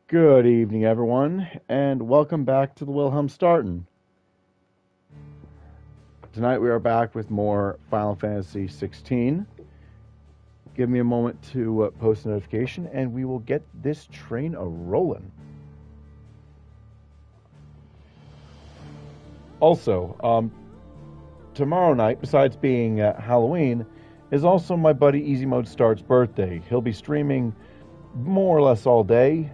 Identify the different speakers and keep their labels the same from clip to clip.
Speaker 1: Good evening, everyone, and welcome back to the Wilhelm Starten. Tonight we are back with more Final Fantasy XVI. Give me a moment to post a notification, and we will get this train a-rolling. Also, tomorrow night, besides being Halloween, is also my buddy Easy Mode Start's birthday. He'll be streaming more or less all day.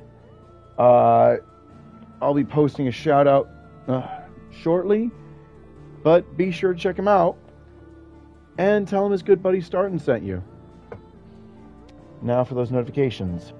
Speaker 1: I'll be posting a shout out shortly, but be sure to check him out and tell him his good buddy Starten sent you. Now for those notifications.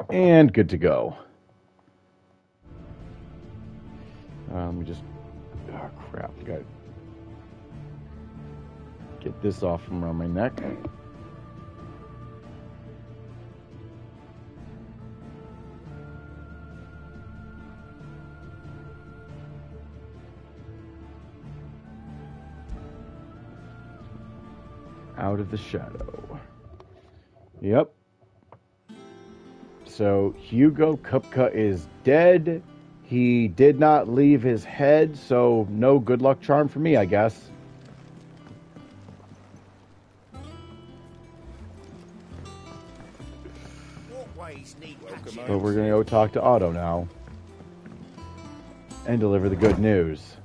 Speaker 1: And good to go. Let me just... Oh, crap. I gotta get this off from around my neck. Out of the shadow. Yep. So Hugo Kupka is dead. He did not leave his head, so no good luck charm for me, I guess. But we're going to go talk to Otto now. And deliver the good news.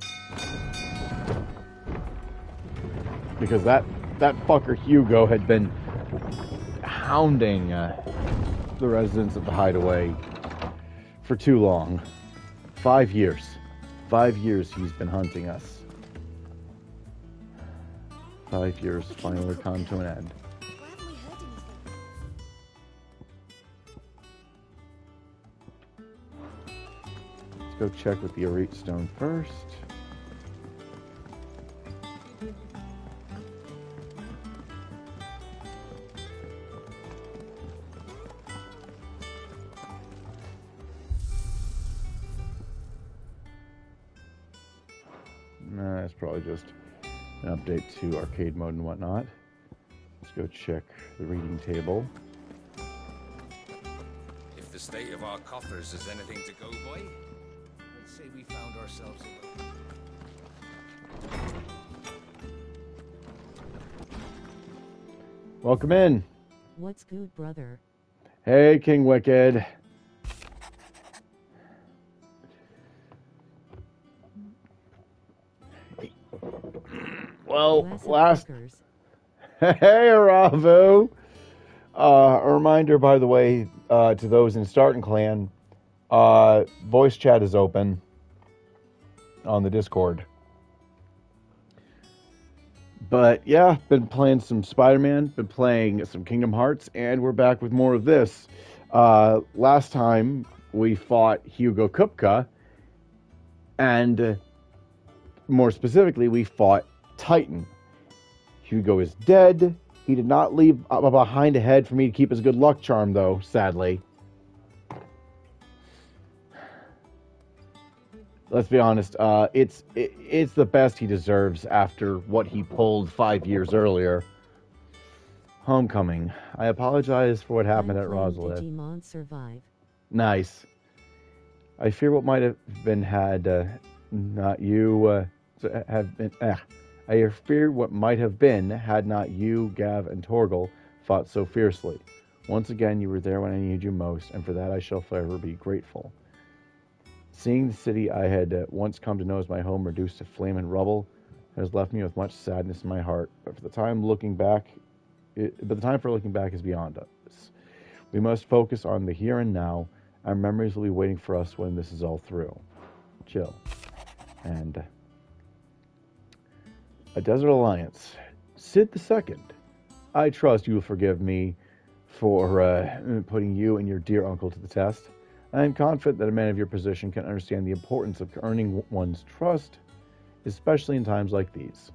Speaker 1: Because that fucker Hugo had been hounding the residents of the Hideaway for too long. 5 years. 5 years he's been hunting us. 5 years finally come to an end. Let's go check with the Arete Stone first. That's probably just an update to arcade mode and whatnot. Let's go check the reading table.
Speaker 2: If the state of our coffers is anything to go by, I'd say we found ourselves
Speaker 1: Welcome in.
Speaker 3: What's good, brother?
Speaker 1: Hey, King Wicked. Well, last... Hey, Aravu! A reminder, by the way, to those in Starten Clan, voice chat is open on the Discord. But yeah, been playing some Spider-Man, been playing some Kingdom Hearts, and we're back with more of this. Last time we fought Hugo Kupka, and more specifically, we fought Titan. Hugo is dead. He did not leave behind a head for me to keep his good luck charm, though, sadly. Let's be honest, it's the best he deserves after what he pulled 5 years earlier. Homecoming. I apologize for what happened at Rosalith.
Speaker 3: Digimon survive.
Speaker 1: Nice. I fear what might have been had not you have been. I fear what might have been had not you, Gav, and Torgal fought so fiercely. Once again, you were there when I needed you most, and for that I shall forever be grateful. Seeing the city I had once come to know as my home reduced to flame and rubble has left me with much sadness in my heart. But the time for looking back is beyond us. We must focus on the here and now. Our memories will be waiting for us when this is all through. Chill. And a Desert Alliance. Sid the Second. I trust you will forgive me for putting you and your dear uncle to the test. I am confident that a man of your position can understand the importance of earning one's trust, especially in times like these.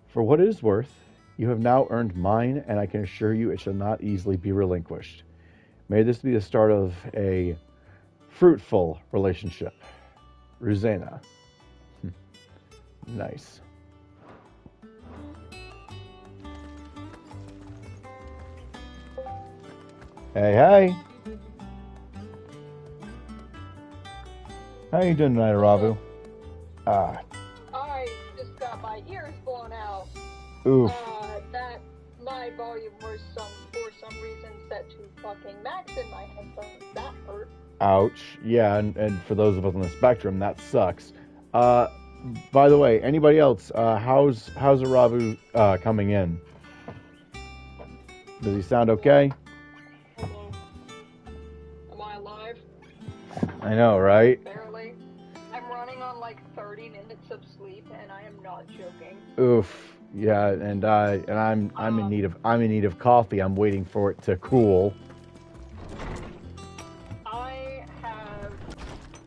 Speaker 1: For what it is worth, you have now earned mine, and I can assure you it shall not easily be relinquished. May this be the start of a fruitful relationship. Ruzena. Nice. Hey, hey. How you doing tonight, Aravu?
Speaker 4: I just got my ears blown out.
Speaker 1: Oof.
Speaker 4: That my volume was for some reason set to fucking max in my headphones. That hurt.
Speaker 1: Ouch. Yeah, and for those of us on the spectrum, that sucks. By the way, anybody else, how's Aravu coming in? Does he sound okay?
Speaker 4: Hello. Am I alive?
Speaker 1: I know, right?
Speaker 4: Barely. I'm running on like 30 minutes of sleep, and I am not joking.
Speaker 1: Oof. Yeah, and I'm in need of coffee. I'm waiting for it to cool.
Speaker 4: I have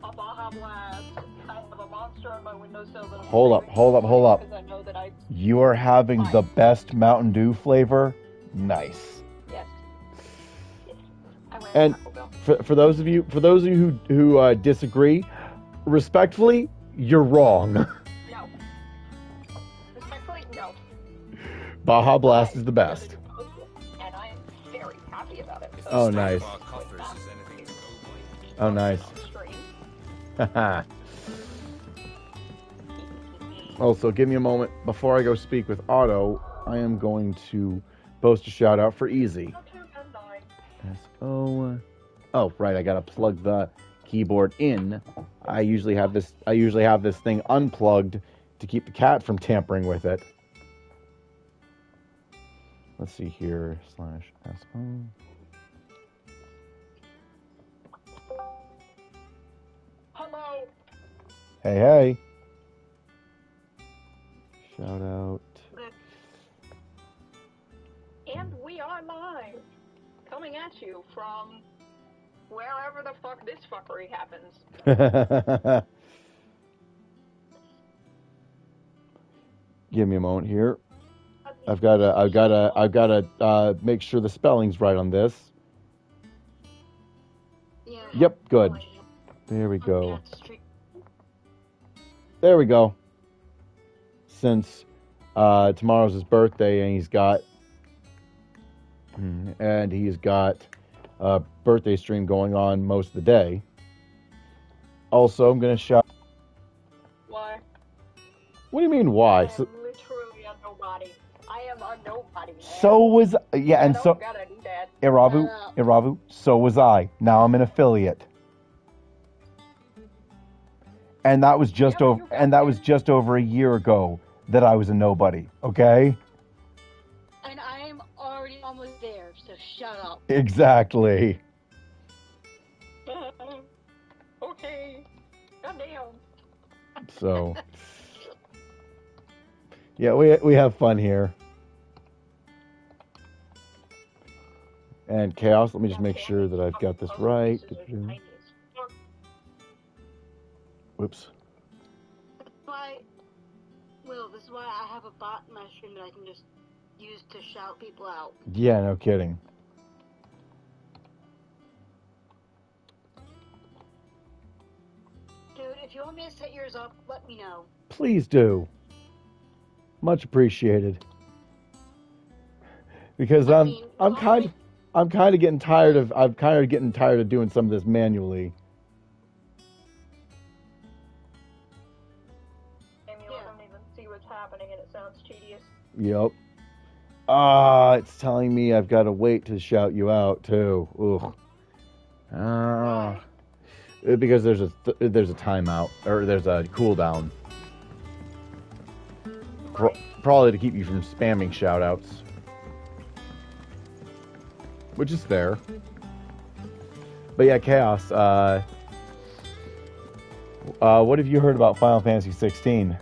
Speaker 4: a Baja Blast. I have a monster on my windowsill.
Speaker 1: Hold up.
Speaker 4: Because I know that
Speaker 1: You are having the best Mountain Dew flavor. Nice.
Speaker 4: Yes.
Speaker 1: And for those of you who disagree, respectfully, you're wrong.
Speaker 4: No. Respectfully, no.
Speaker 1: Baja Blast is the best.
Speaker 4: And I am very happy about it. So
Speaker 1: Oh, nice. Oh, nice. Haha. Also, give me a moment. Before I go speak with Otto, I am going to post a shout out for Easy. S0. Oh, right. I gotta plug the keyboard in. I usually have this thing unplugged to keep the cat from tampering with it. Let's see here. /S0.
Speaker 4: Hello.
Speaker 1: Hey. Shout out.
Speaker 4: And we are live. Coming at you from wherever the fuck this fuckery happens.
Speaker 1: Give me a moment here. I've gotta make sure the spelling's right on this.
Speaker 4: Yeah.
Speaker 1: Yep, good. There we go. There we go. Since tomorrow's his birthday, and he's got a birthday stream going on most of the day. Also, I'm gonna shout.
Speaker 4: Why?
Speaker 1: What do you mean why?
Speaker 4: I am literally a nobody. I am a nobody, man.
Speaker 1: So was and
Speaker 4: I
Speaker 1: so
Speaker 4: don't gotta do that.
Speaker 1: Iravu. So was I. Now I'm an affiliate. And that was just over a year ago that I was a nobody, okay?
Speaker 5: And I am already almost there, so shut up.
Speaker 1: Exactly.
Speaker 4: Okay. Goddamn.
Speaker 1: So yeah, we have fun here. And Chaos, let me just make sure that I've got this right. Whoops.
Speaker 5: This is why I have a bot in my stream that I can just use to shout people out.
Speaker 1: Yeah, no kidding.
Speaker 5: Dude, if you want me to set yours up, let me know.
Speaker 1: Please do. Much appreciated. Because I'm kind of getting tired of doing some of this manually.
Speaker 4: Happening and it sounds tedious.
Speaker 1: Yep. It's telling me I've got to wait to shout you out too. Ugh. Because there's a timeout or there's a cooldown. Probably to keep you from spamming shoutouts. Which is fair. But yeah, Chaos, what have you heard about Final Fantasy 16?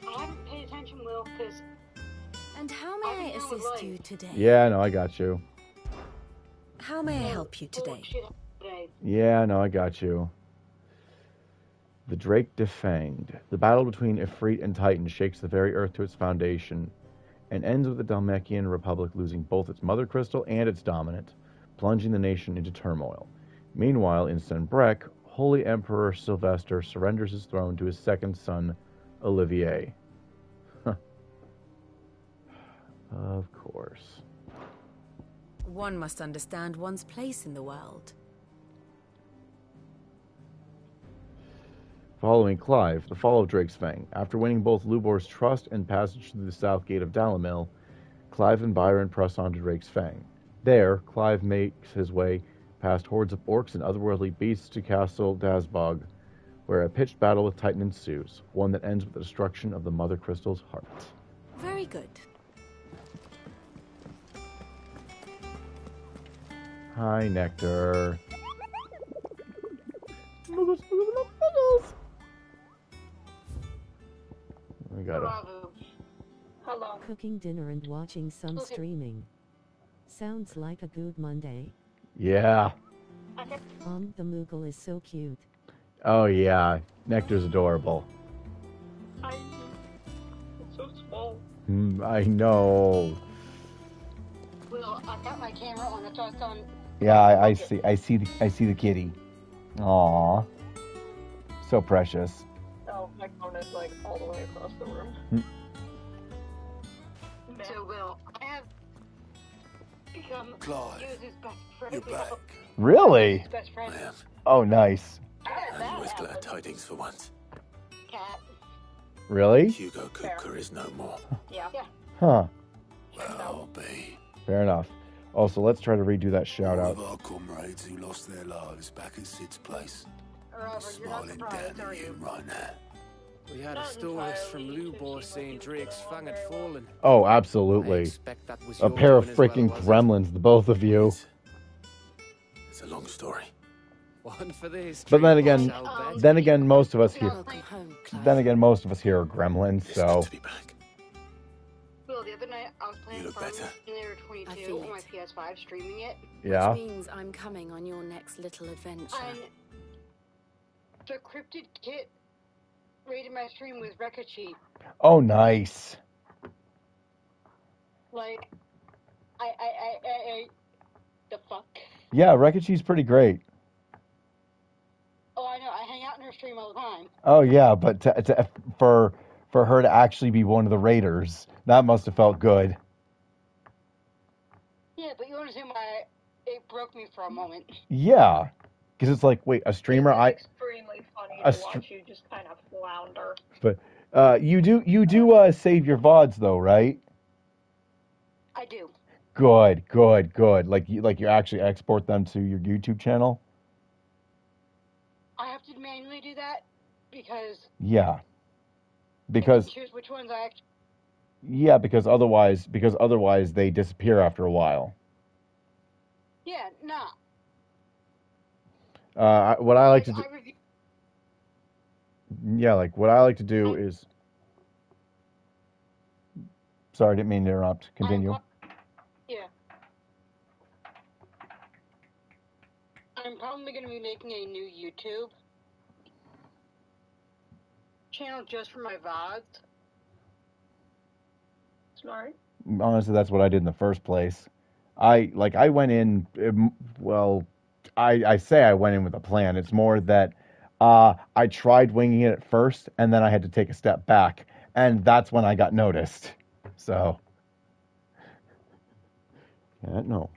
Speaker 5: I haven't paid attention, Will, because
Speaker 6: And how may I assist you today?
Speaker 1: Yeah, no, I got you.
Speaker 6: How may I help you today?
Speaker 1: Yeah, no, I got you. The Drake Defanged. The battle between Ifrit and Titan shakes the very earth to its foundation and ends with the Dalmekian Republic losing both its mother crystal and its dominant, plunging the nation into turmoil. Meanwhile, in Senbrek, Holy Emperor Sylvester surrenders his throne to his second son, Olivier. Of course.
Speaker 6: One must understand one's place in the world.
Speaker 1: Following Clive, the fall of Drake's Fang. After winning both Lubor's trust and passage through the south gate of Dalamil, Clive and Byron press on to Drake's Fang. There, Clive makes his way past hordes of orcs and otherworldly beasts to Castle Dazbog, where a pitched battle with Titan ensues, one that ends with the destruction of the Mother Crystal's heart.
Speaker 6: Very good.
Speaker 1: Hi, Nectar. We got a...
Speaker 4: Hello.
Speaker 3: Cooking dinner and watching some
Speaker 5: Okay.
Speaker 3: streaming. Sounds like a good Monday.
Speaker 1: Yeah.
Speaker 3: The Moogle is so cute.
Speaker 1: Oh, yeah. Nectar's adorable.
Speaker 4: It's so small.
Speaker 1: I know.
Speaker 5: Will, I got my camera on. That's why it's on.
Speaker 1: Yeah, I see the kitty. Aww. So precious.
Speaker 4: Oh, my phone is like all the way across the room.
Speaker 5: So, Will, I have become
Speaker 7: Clive,
Speaker 5: Yuzu's best friend.
Speaker 7: you're back.
Speaker 1: Really?
Speaker 5: His best friend.
Speaker 7: Man,
Speaker 1: Oh, nice.
Speaker 7: I'm always glad tidings for once.
Speaker 5: Cat.
Speaker 1: Really?
Speaker 7: Hugo Kupka is no more.
Speaker 4: Yeah.
Speaker 1: Huh.
Speaker 7: Well, I'll be.
Speaker 1: Fair enough. Also, let's try to redo that shout
Speaker 7: All
Speaker 1: out.
Speaker 7: of our comrades who lost their lives back at Sid's place.
Speaker 5: Robert, you're not
Speaker 7: Smiling
Speaker 5: surprised,
Speaker 7: down
Speaker 5: are
Speaker 7: at you
Speaker 5: you?
Speaker 7: right now.
Speaker 2: We had a
Speaker 4: Not
Speaker 2: story from
Speaker 4: entirely.
Speaker 2: Lubor saying Drake's Fang had fallen.
Speaker 1: Oh,
Speaker 2: I
Speaker 1: absolutely.
Speaker 2: expect that was
Speaker 1: A
Speaker 2: your
Speaker 1: pair of
Speaker 2: doing as well,
Speaker 1: freaking
Speaker 2: was it?
Speaker 1: gremlins, the both of you.
Speaker 7: It's a long story.
Speaker 2: One for this.
Speaker 1: But then
Speaker 2: treat,
Speaker 1: again,
Speaker 2: boss, I'll bet.
Speaker 1: then again, most of us here,
Speaker 6: Welcome home, Clive.
Speaker 1: then again, most of us here are gremlins.
Speaker 7: It's
Speaker 1: So
Speaker 7: good to be back.
Speaker 5: Will, the other night I was playing
Speaker 7: You look
Speaker 5: Farming
Speaker 7: better.
Speaker 5: Simulator
Speaker 6: I
Speaker 5: 22
Speaker 6: feel
Speaker 5: on my
Speaker 6: it.
Speaker 5: PS5, streaming it.
Speaker 1: yeah.
Speaker 6: Which means I'm coming on your next little adventure.
Speaker 5: And the cryptid kit rated my stream with Rekachi.
Speaker 1: Oh, nice.
Speaker 5: Like, the fuck?
Speaker 1: Yeah, Rekachi's pretty great.
Speaker 5: Oh, I know. I hang out in her stream all the time.
Speaker 1: Oh yeah, but for her to actually be one of the raiders, that must have felt good.
Speaker 5: Yeah, but you understand why it broke me for a moment.
Speaker 1: Yeah, because it's like, wait, a streamer?
Speaker 4: It's extremely funny
Speaker 1: a
Speaker 4: to watch you just kind of flounder.
Speaker 1: But you do save your VODs though, right?
Speaker 5: I do.
Speaker 1: Good. Like you actually export them to your YouTube channel.
Speaker 5: I have to manually do that because
Speaker 1: Yeah.
Speaker 5: I
Speaker 1: Because
Speaker 5: can choose which ones I actually.
Speaker 1: yeah, because otherwise they disappear after a while.
Speaker 5: Yeah, nah.
Speaker 1: What I like to do,
Speaker 5: I review.
Speaker 1: yeah, like what I like to do is. Sorry, I didn't mean to interrupt. Continue.
Speaker 5: Yeah. I'm probably going to be making a new YouTube channel just for my VODs.
Speaker 4: Smart.
Speaker 1: Honestly, that's what I did in the first place. I went in. Well, I say I went in with a plan. It's more that I tried winging it at first, and then I had to take a step back, and that's when I got noticed. So, yeah, no,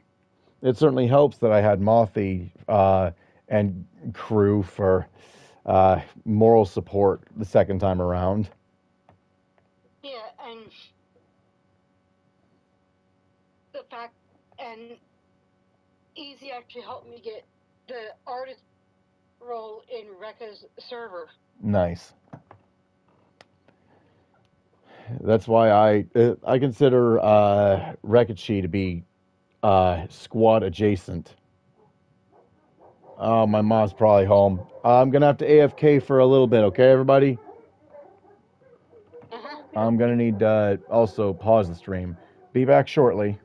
Speaker 1: it certainly helps that I had Mothy and crew for moral support the second time around.
Speaker 5: Yeah, and the fact, and Easy actually helped me get the artist role in Rekka's server.
Speaker 1: Nice. That's why I consider Rekichi to be squad adjacent. Oh, my mom's probably home. I'm gonna have to AFK for a little bit, okay, everybody? I'm gonna need also pause the stream. Be back shortly.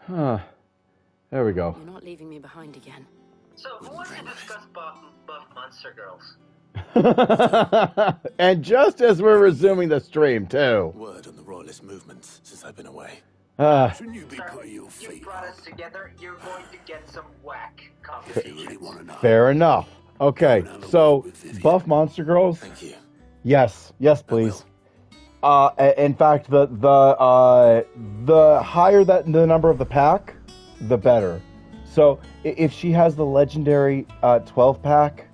Speaker 1: Huh. There we go.
Speaker 8: You're not leaving me behind again.
Speaker 9: So, who wants to discuss buff monster girls?
Speaker 1: And just as we're resuming the stream, too.
Speaker 7: Word on the royalist movements since I've been away.
Speaker 1: Ah,
Speaker 7: Shouldn't you be
Speaker 9: Sir,
Speaker 7: putting your
Speaker 9: you
Speaker 7: feet
Speaker 9: brought
Speaker 7: up?
Speaker 9: us together, you're going to get some whack
Speaker 7: If you really
Speaker 9: conversations.
Speaker 7: want to know.
Speaker 1: fair enough. Okay, so buff monster girls.
Speaker 7: Thank you.
Speaker 1: Yes, yes,
Speaker 7: I will.
Speaker 1: please. In fact, the higher that the number of the pack, the better. So if she has the legendary 12 pack,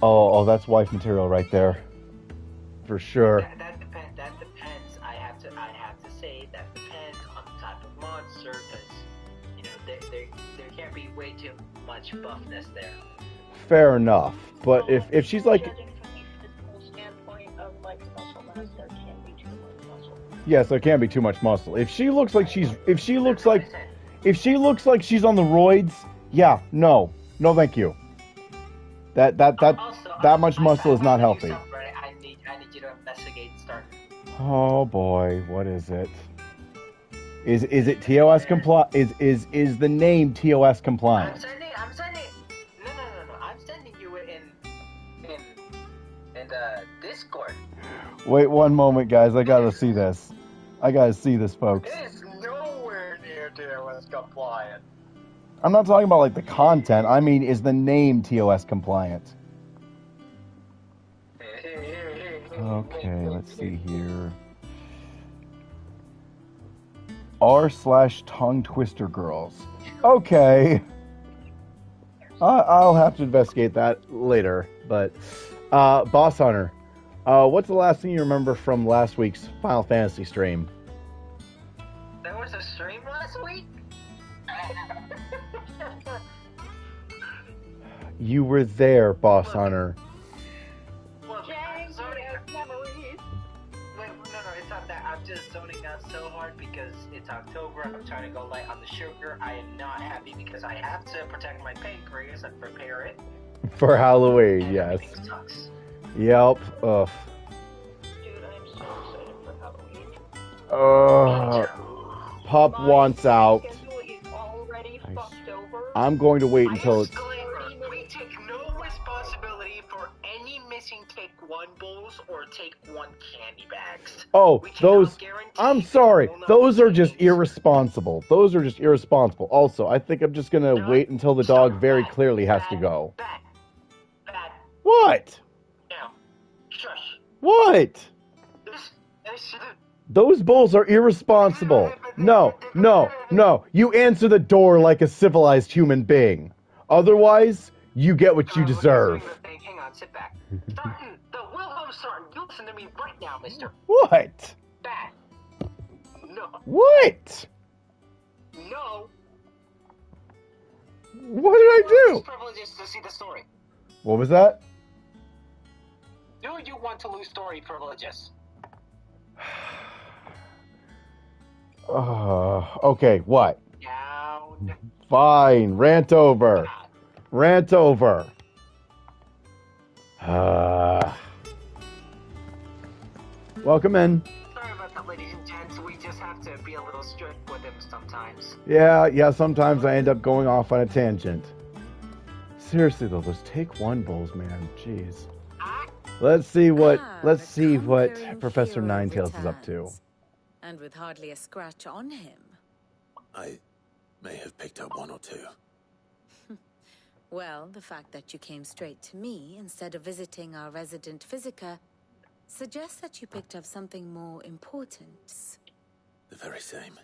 Speaker 1: oh, that's wife material right there, for sure.
Speaker 9: That depends. I have to say that depends on the type of monster, because you know there can't be way too much buffness there.
Speaker 1: Fair enough. But if she's like,
Speaker 4: Judging from the physical standpoint of like muscle mass, there can't be too much muscle.
Speaker 1: yes, there can't be too much muscle. If she looks like she's on the roids, yeah, no, thank you. That much muscle is not healthy.
Speaker 9: I need you to investigate and start.
Speaker 1: Oh boy, what is it? Is it TOS compliant? Is the name TOS compliant?
Speaker 9: I'm sending. No. I'm sending you in Discord.
Speaker 1: Wait one moment, guys. I gotta see this. Folks.
Speaker 9: It is nowhere near TOS compliant.
Speaker 1: I'm not talking about like the content. I mean, is the name TOS compliant? Okay, let's see here. r/tongue twister girls. Okay. I'll have to investigate that later. But, Boss Hunter, what's the last thing you remember from last week's Final Fantasy stream?
Speaker 9: There was a stream last week?
Speaker 1: You were there, Boss Hunter.
Speaker 9: Well, I'm zoning out.
Speaker 4: Memories.
Speaker 9: Wait, no, it's not that. I'm just zoning out so hard because it's October. I'm trying to go light on the sugar. I am not happy because I have to protect my pancreas and prepare it.
Speaker 1: For Halloween,
Speaker 9: And
Speaker 1: yes.
Speaker 9: everything sucks.
Speaker 1: Yep. Ugh.
Speaker 4: Dude, I'm so excited for Halloween.
Speaker 1: Pup wants out.
Speaker 4: My schedule is already fucked over.
Speaker 1: I'm going to wait until it's...
Speaker 9: Disclaimer, we take no responsibility for any missing Take One bowls or Take One candy bags.
Speaker 1: Oh,
Speaker 9: We cannot
Speaker 1: those...
Speaker 9: guarantee
Speaker 1: I'm
Speaker 9: they
Speaker 1: sorry.
Speaker 9: will not
Speaker 1: Those
Speaker 9: be
Speaker 1: are just
Speaker 9: changed.
Speaker 1: irresponsible. Also, I think I'm just going to
Speaker 9: No,
Speaker 1: wait until the dog
Speaker 9: stop.
Speaker 1: very
Speaker 9: Bad,
Speaker 1: clearly has to
Speaker 9: bad,
Speaker 1: go.
Speaker 9: Bad.
Speaker 1: What?
Speaker 9: Now, shush.
Speaker 1: What?
Speaker 9: This
Speaker 1: Those bulls are irresponsible. No. You answer the door like a civilized human being. Otherwise, you get what you deserve.
Speaker 9: Hang on, sit back. Thornton, the Wilhelm Thornton, you listen to me right now, mister.
Speaker 1: What?
Speaker 9: Bad. No.
Speaker 1: What?
Speaker 9: No.
Speaker 1: What did I do?
Speaker 9: It's privileges to see the story.
Speaker 1: What was that?
Speaker 9: Do you want to lose story privileges?
Speaker 1: Okay, what?
Speaker 9: Down.
Speaker 1: Fine, rant over. Welcome in.
Speaker 9: Sorry about that, ladies and gents. We just have to be a little strict with him sometimes.
Speaker 1: Yeah, sometimes I end up going off on a tangent. Seriously though, those Take One bowls, man. Jeez. Let's see what Professor Ninetails is up to.
Speaker 6: And with hardly a scratch on him.
Speaker 7: I may have picked up one or two.
Speaker 6: Well, the fact that you came straight to me instead of visiting our resident physiker suggests that you picked up something more important.
Speaker 7: The very same.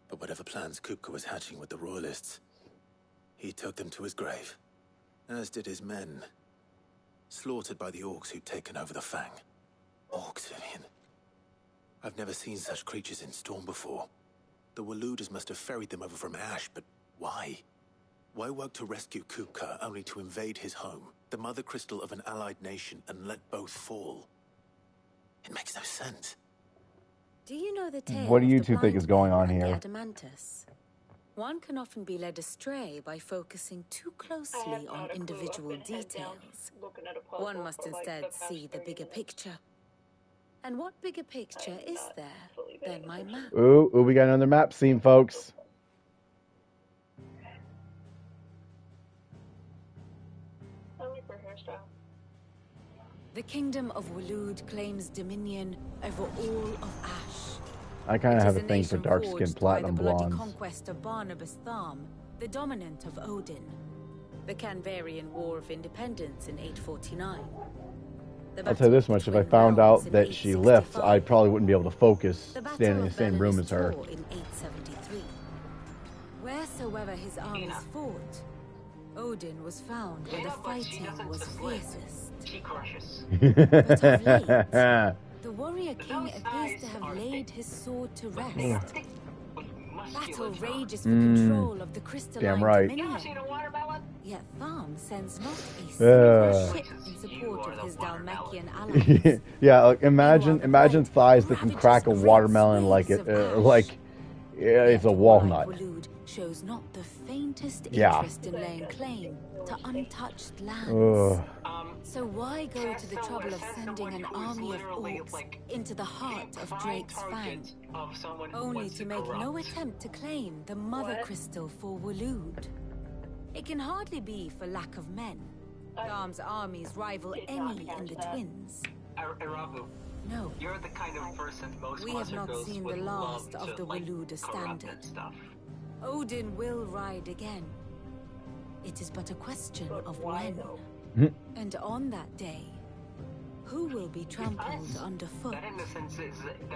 Speaker 7: But whatever plans Kupka was hatching with the Royalists, he took them to his grave. As did his men. Slaughtered by the orcs who'd taken over the Fang. Orcs, Vivian. I've never seen such creatures in Storm before. The Waluders must have ferried them over from Ash, but why? Why work to rescue Kupka only to invade his home, the mother crystal of an allied nation, and let both fall? It makes no sense.
Speaker 6: Do you know the tale
Speaker 1: What do you
Speaker 6: of the
Speaker 1: two think
Speaker 6: blind
Speaker 1: is going
Speaker 6: men
Speaker 1: on
Speaker 6: and the
Speaker 1: here?
Speaker 6: Adamantus? One can often be led astray by focusing too closely on individual details. One must instead see the bigger picture. And what bigger picture is there than my map?
Speaker 1: Ooh, we got another map scene, folks.
Speaker 4: I like her hairstyle.
Speaker 6: The kingdom of Waloed claims dominion over all of Ash.
Speaker 1: I kind of
Speaker 6: It
Speaker 1: have
Speaker 6: is
Speaker 1: a thing for
Speaker 6: nation
Speaker 1: dark-skinned
Speaker 6: forged by
Speaker 1: platinum
Speaker 6: the bloody
Speaker 1: blondes.
Speaker 6: conquest of Barnabas Tharm, the dominant of Odin. The Canvarian War of Independence in 849.
Speaker 1: I'll tell you this much, if I found out that she lifts, I probably wouldn't be able to focus standing in the same room as her.
Speaker 6: In 873. Wheresoever his armies fought, Odin was found where the fighting was fiercest.
Speaker 9: She crushes.
Speaker 6: But of late, the warrior king appears to have laid his sword to rest. Battle rages for control of the crystalline
Speaker 1: Damn right.
Speaker 6: dominion. Yet Tharm sends not a single ship in support of his Dalmacian allies.
Speaker 1: Yeah, like imagine thighs that can crack a watermelon like it's a walnut.
Speaker 6: Waloed shows not the faintest
Speaker 1: Yeah.
Speaker 6: interest in laying claim to untouched lands.
Speaker 1: Ugh.
Speaker 6: So why go to the trouble of sending an army of orcs into the heart of Drake's Fang, only to make no attempt to claim the mother crystal for Waloed? It can hardly be for lack of men. Tharm's armies rival any in the twins.
Speaker 9: Arabu,
Speaker 6: No,
Speaker 9: you're the kind of person most
Speaker 6: we have
Speaker 9: monster
Speaker 6: not
Speaker 9: girls
Speaker 6: seen
Speaker 9: would
Speaker 6: the
Speaker 9: love
Speaker 6: last of
Speaker 9: to,
Speaker 6: the
Speaker 9: like,
Speaker 6: Waloed
Speaker 9: corrupt
Speaker 6: standard.
Speaker 9: and stuff.
Speaker 6: Odin will ride again. It is but a question of when. And on that day, who will be trampled underfoot?
Speaker 9: That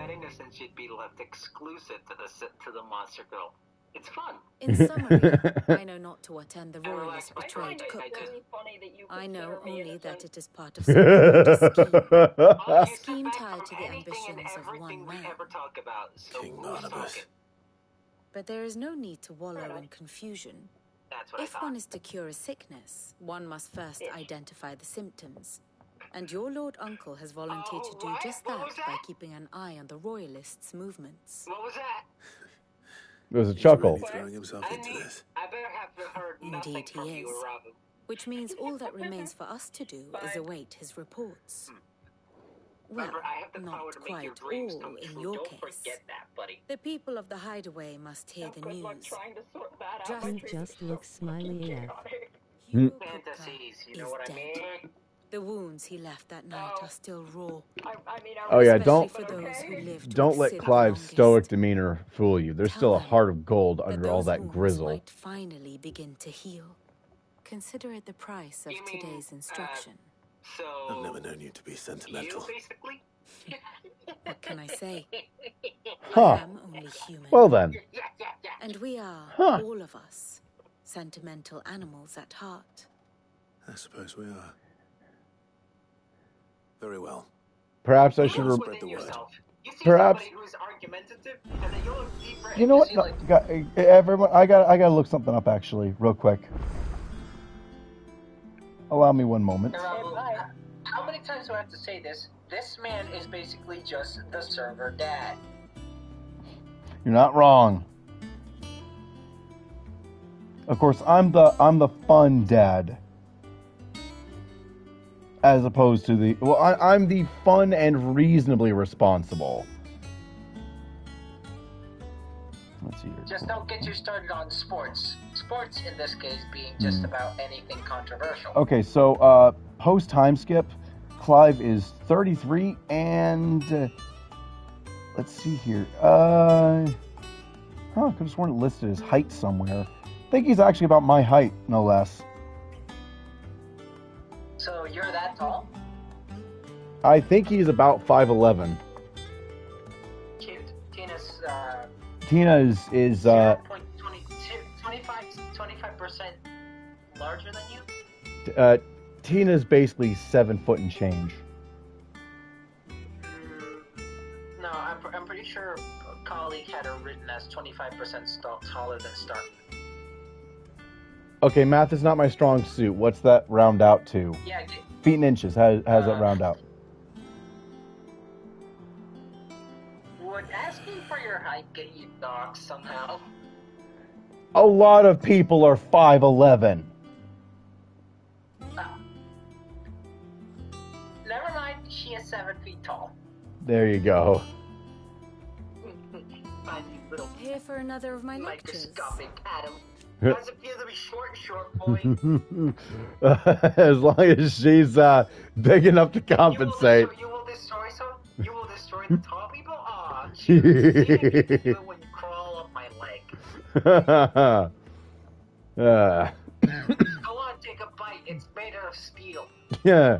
Speaker 9: innocence should be left exclusive to the monster girl. It's fun.
Speaker 6: In summary, I know not to what end the royalist
Speaker 9: I
Speaker 6: betrayed
Speaker 9: find it
Speaker 6: Kupka.
Speaker 4: Really funny that you
Speaker 6: I know
Speaker 4: consider me
Speaker 6: only
Speaker 4: innocent.
Speaker 6: that it is part of some broader scheme.
Speaker 9: A
Speaker 6: scheme tied to the ambitions of one
Speaker 9: we
Speaker 6: man.
Speaker 9: ever talk about. So
Speaker 7: King
Speaker 9: who's
Speaker 7: Barnabas.
Speaker 9: talking?
Speaker 6: But there is no need to wallow in confusion.
Speaker 9: That's what I
Speaker 6: If
Speaker 9: thought.
Speaker 6: one is to cure a sickness, one must first identify the symptoms. And your Lord Uncle has volunteered to do
Speaker 9: what?
Speaker 6: just
Speaker 9: What
Speaker 6: that
Speaker 9: was
Speaker 6: by
Speaker 9: that?
Speaker 6: keeping an eye on the royalists' movements.
Speaker 9: What was that?
Speaker 1: It was a
Speaker 7: He's
Speaker 1: chuckle.
Speaker 7: really throwing himself
Speaker 9: I
Speaker 7: into
Speaker 9: need.
Speaker 7: this.
Speaker 9: I better have heard nothing
Speaker 6: Indeed he
Speaker 9: from you,
Speaker 6: is.
Speaker 9: Arabu.
Speaker 6: Which means all that remains for us to do is await his reports. Well,
Speaker 9: Remember, I have the power
Speaker 6: not
Speaker 9: to make your
Speaker 6: quite
Speaker 9: dreams
Speaker 6: all
Speaker 9: come
Speaker 6: in
Speaker 9: true.
Speaker 6: your
Speaker 9: Don't
Speaker 6: case.
Speaker 9: forget that, buddy.
Speaker 6: The people of the Hideaway must hear the
Speaker 4: Good luck
Speaker 6: news.
Speaker 4: trying to sort that
Speaker 6: Just-
Speaker 4: out. My
Speaker 3: He
Speaker 4: dreams
Speaker 3: just
Speaker 4: are so
Speaker 3: looks smiley AF.
Speaker 4: chaotic.
Speaker 6: Hugo Kupka
Speaker 9: Fantasies, you know
Speaker 6: is
Speaker 9: what I
Speaker 6: dead.
Speaker 9: mean?
Speaker 6: The wounds he left that night are still raw.
Speaker 4: I mean, I
Speaker 1: Oh, yeah,
Speaker 4: respect
Speaker 1: don't-
Speaker 4: it,
Speaker 6: For
Speaker 4: but
Speaker 6: those who
Speaker 4: okay.
Speaker 6: lived to
Speaker 1: Don't let
Speaker 6: exist
Speaker 1: Clive's
Speaker 6: longest.
Speaker 1: stoic demeanor fool you. There's
Speaker 6: Tell
Speaker 1: still a
Speaker 6: them
Speaker 1: heart of gold
Speaker 6: That
Speaker 1: under all
Speaker 6: those
Speaker 1: that
Speaker 6: wounds
Speaker 1: grizzle.
Speaker 6: might finally begin to heal. Consider it the price of
Speaker 9: You mean,
Speaker 6: today's instruction.
Speaker 9: So.
Speaker 7: I've never known you to be sentimental.
Speaker 9: You, basically?
Speaker 6: What can I say? I
Speaker 1: Huh.
Speaker 6: am only human.
Speaker 1: Well then.
Speaker 9: Yeah.
Speaker 6: And we are,
Speaker 1: Huh.
Speaker 6: all of us, sentimental animals at heart.
Speaker 7: I suppose we are. Very well.
Speaker 1: Perhaps I should.
Speaker 7: Spread the word.
Speaker 9: You see
Speaker 1: Perhaps-
Speaker 9: somebody who's argumentative, and then you'll look deeper.
Speaker 1: You know what?
Speaker 9: see,
Speaker 1: No,
Speaker 9: like,
Speaker 1: everyone, I gotta look something up actually, real quick. Allow me one moment.
Speaker 9: Arabu, how many times do I have to say this? This man is basically just the server dad.
Speaker 1: You're not wrong. Of course, I'm the fun dad, as opposed to the I'm the fun and reasonably responsible. Let's see here.
Speaker 9: Just don't get you started on sports. Sports, in this case, being just about anything controversial.
Speaker 1: Okay, so post time skip, Clive is 33, and let's see here. I could have sworn it listed his height somewhere. I think he's actually about my height, no less.
Speaker 9: So you're that tall?
Speaker 1: I think he's about 5'11".
Speaker 9: Tina's,
Speaker 1: Tina is
Speaker 9: 25% larger than you?
Speaker 1: Tina's basically 7 foot and change.
Speaker 9: No, I'm pretty sure a colleague had her written as 25% taller than Stark.
Speaker 1: Okay, math is not my strong suit. What's that round out to?
Speaker 9: Yeah,
Speaker 1: Feet and inches. How does that round out?
Speaker 9: would asking for your height get you docked somehow?
Speaker 1: A lot of people are 5'11".
Speaker 9: Never mind, she is 7 feet tall.
Speaker 1: There you go.
Speaker 9: Fine, you little
Speaker 6: Here for another of my lectures.
Speaker 9: microscopic atom. How's it feel to be short, boy?
Speaker 1: As long as she's big enough to compensate.
Speaker 9: You will destroy the tall people? Aw, cheers. See, I can do it when you crawl up my leg. Go on, take a bite. It's made out of steel.
Speaker 1: Yeah.